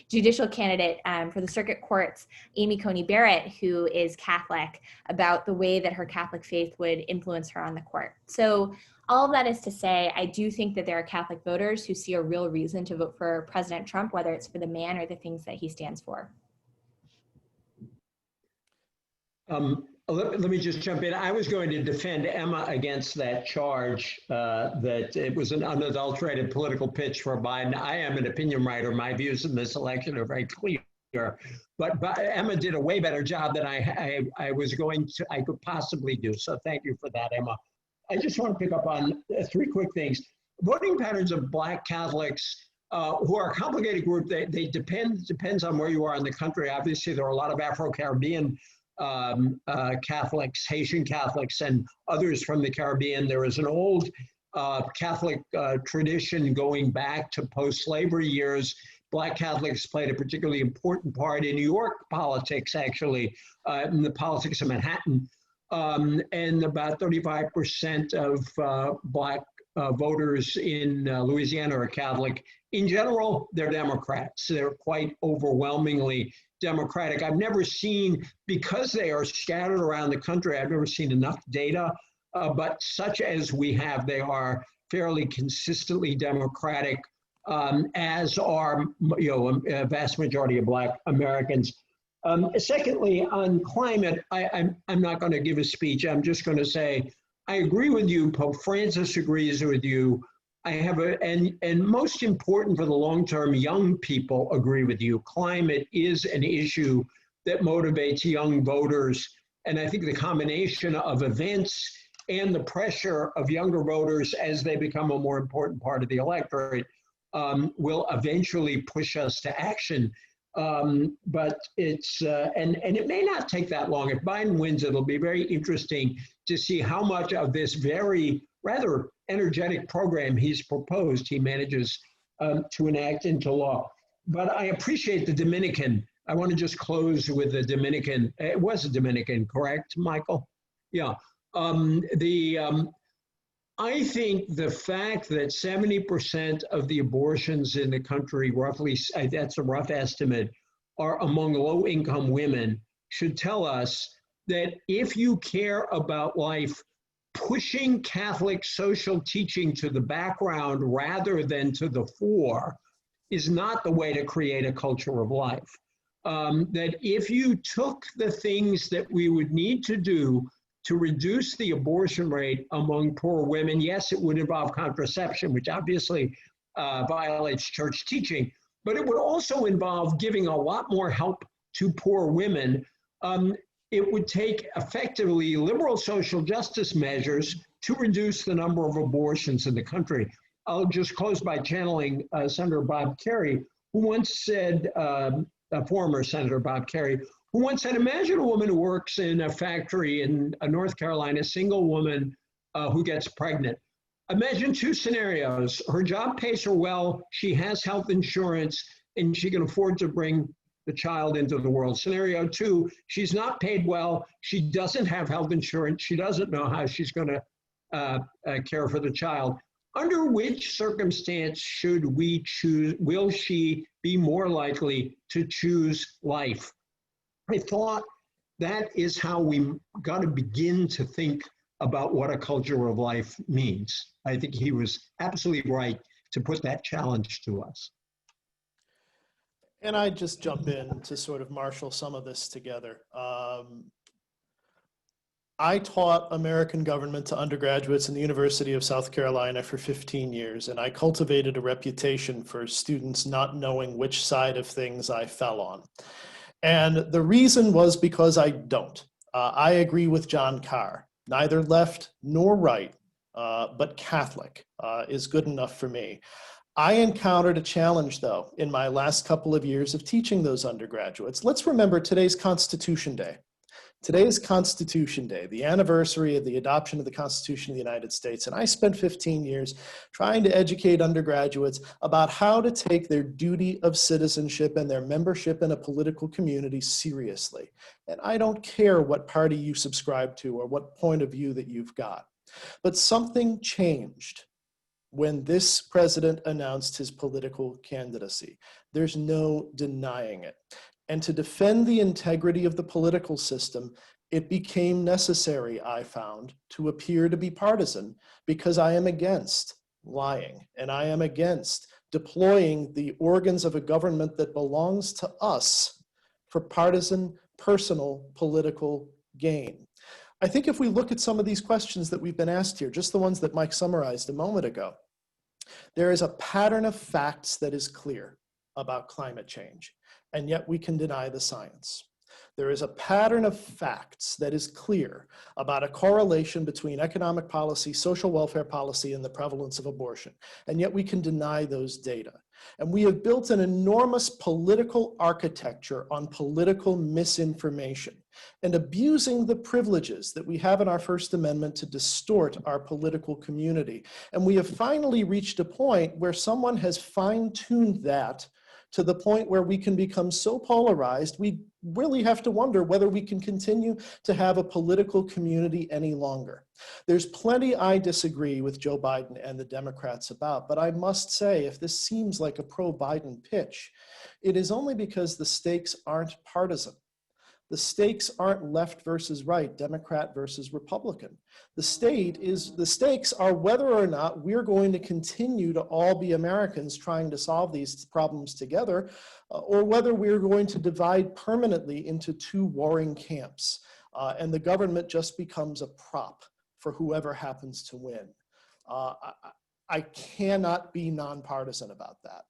judicial candidate for the circuit courts, Amy Coney Barrett, who is Catholic, about the way that her Catholic faith would influence her on the court. So all of that is to say, I do think that there are Catholic voters who see a real reason to vote for President Trump, whether it's for the man or the things that he stands for. Let me just jump in. I was going to defend Emma against that charge that it was an unadulterated political pitch for Biden. I am an opinion writer. My views in this election are very clear. But Emma did a way better job than I could possibly do. So thank you for that, Emma. I just want to pick up on three quick things. Voting patterns of Black Catholics, who are a complicated group, they depends on where you are in the country. Obviously, there are a lot of Afro-Caribbean Catholics, Haitian Catholics, and others from the Caribbean. There is an old Catholic tradition going back to post-slavery years. Black Catholics played a particularly important part in New York politics, actually, in the politics of Manhattan. And about 35% of Black voters in Louisiana are Catholic. In general, they're Democrats. They're quite overwhelmingly Democratic. I've never seen, because they are scattered around the country, I've never seen enough data, but such as we have, they are fairly consistently Democratic, as are a vast majority of Black Americans. Secondly, on climate, I'm not going to give a speech. I'm just going to say, I agree with you. Pope Francis agrees with you. And most important for the long term, young people agree with you. Climate is an issue that motivates young voters. And I think the combination of events and the pressure of younger voters as they become a more important part of the electorate will eventually push us to action. But it's, and it may not take that long. If Biden wins, it'll be very interesting to see how much of this very rather energetic program he's proposed he manages to enact into law. But I appreciate the Dominican. I want to just close with the Dominican. It was a Dominican, correct, Michael? Yeah. I think the fact that 70% of the abortions in the country, roughly, that's a rough estimate, are among low-income women should tell us that if you care about life, pushing Catholic social teaching to the background rather than to the fore is not the way to create a culture of life. That if you took the things that we would need to do to reduce the abortion rate among poor women, yes, it would involve contraception, which obviously violates church teaching, but it would also involve giving a lot more help to poor women. It would take effectively liberal social justice measures to reduce the number of abortions in the country. I'll just close by channeling Senator Bob Kerrey, who once said, former Senator Bob Kerrey, who once said, imagine a woman who works in a factory in North Carolina, a single woman who gets pregnant. Imagine two scenarios. Her job pays her well, she has health insurance, and she can afford to bring the child into the world. Scenario two, she's not paid well, she doesn't have health insurance, she doesn't know how she's going to care for the child. Under which circumstance should we choose, will she be more likely to choose life? I thought that is how we got to begin to think about what a culture of life means. I think he was absolutely right to put that challenge to us. And I just jump in to sort of marshal some of this together. I taught American government to undergraduates in the University of South Carolina for 15 years, and I cultivated a reputation for students not knowing which side of things I fell on. And the reason was because I don't. I agree with John Carr. Neither left nor right, but Catholic is good enough for me. I encountered a challenge, though, in my last couple of years of teaching those undergraduates. Let's remember today's Constitution Day. Today is Constitution Day, the anniversary of the adoption of the Constitution of the United States. And I spent 15 years trying to educate undergraduates about how to take their duty of citizenship and their membership in a political community seriously. And I don't care what party you subscribe to or what point of view that you've got. But something changed when this president announced his political candidacy. There's no denying it. And to defend the integrity of the political system, it became necessary, I found, to appear to be partisan because I am against lying and I am against deploying the organs of a government that belongs to us for partisan, personal, political gain. I think if we look at some of these questions that we've been asked here, just the ones that Mike summarized a moment ago, there is a pattern of facts that is clear about climate change, and yet we can deny the science. There is a pattern of facts that is clear about a correlation between economic policy, social welfare policy, and the prevalence of abortion, and yet we can deny those data. And we have built an enormous political architecture on political misinformation and abusing the privileges that we have in our First Amendment to distort our political community. And we have finally reached a point where someone has fine-tuned that to the point where we can become so polarized, we really have to wonder whether we can continue to have a political community any longer. There's plenty I disagree with Joe Biden and the Democrats about, but I must say, if this seems like a pro-Biden pitch, it is only because the stakes aren't partisan. The stakes aren't left versus right, Democrat versus Republican. The stakes are whether or not we're going to continue to all be Americans trying to solve these problems together, or whether we're going to divide permanently into two warring camps, and the government just becomes a prop for whoever happens to win. I cannot be nonpartisan about that.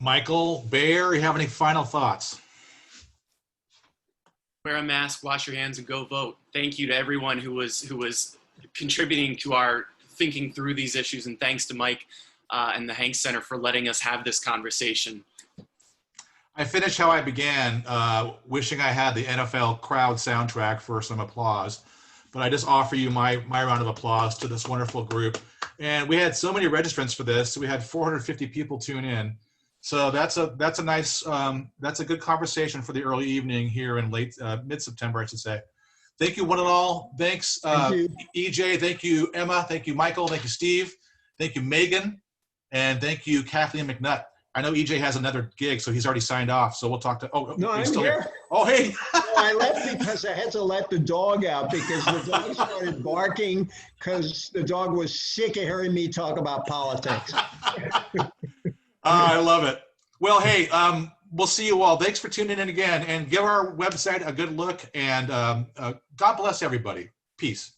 Michael, Bear, you have any final thoughts? Wear a mask, wash your hands, and go vote. Thank you to everyone who was contributing to our thinking through these issues, and thanks to Mike and the Hanks Center for letting us have this conversation. I finished how I began, wishing I had the NFL crowd soundtrack for some applause, but I just offer you my round of applause to this wonderful group. And we had so many registrants for this. We had 450 people tune in. So that's a nice, that's a good conversation for the early evening here in mid-September, I should say. Thank you, one and all. Thanks, Thank you. EJ. Thank you, Emma. Thank you, Michael. Thank you, Steve. Thank you, Megan. And thank you, Kathleen McNutt. I know EJ has another gig, so he's already signed off. So we'll talk to. Oh, No, I'm he's still here. here. Oh, hey. No, I left because I had to let the dog out because the dog started barking because the dog was sick of hearing me talk about politics. I love it. Well, hey, we'll see you all. Thanks for tuning in again, and give our website a good look. And God bless everybody. Peace.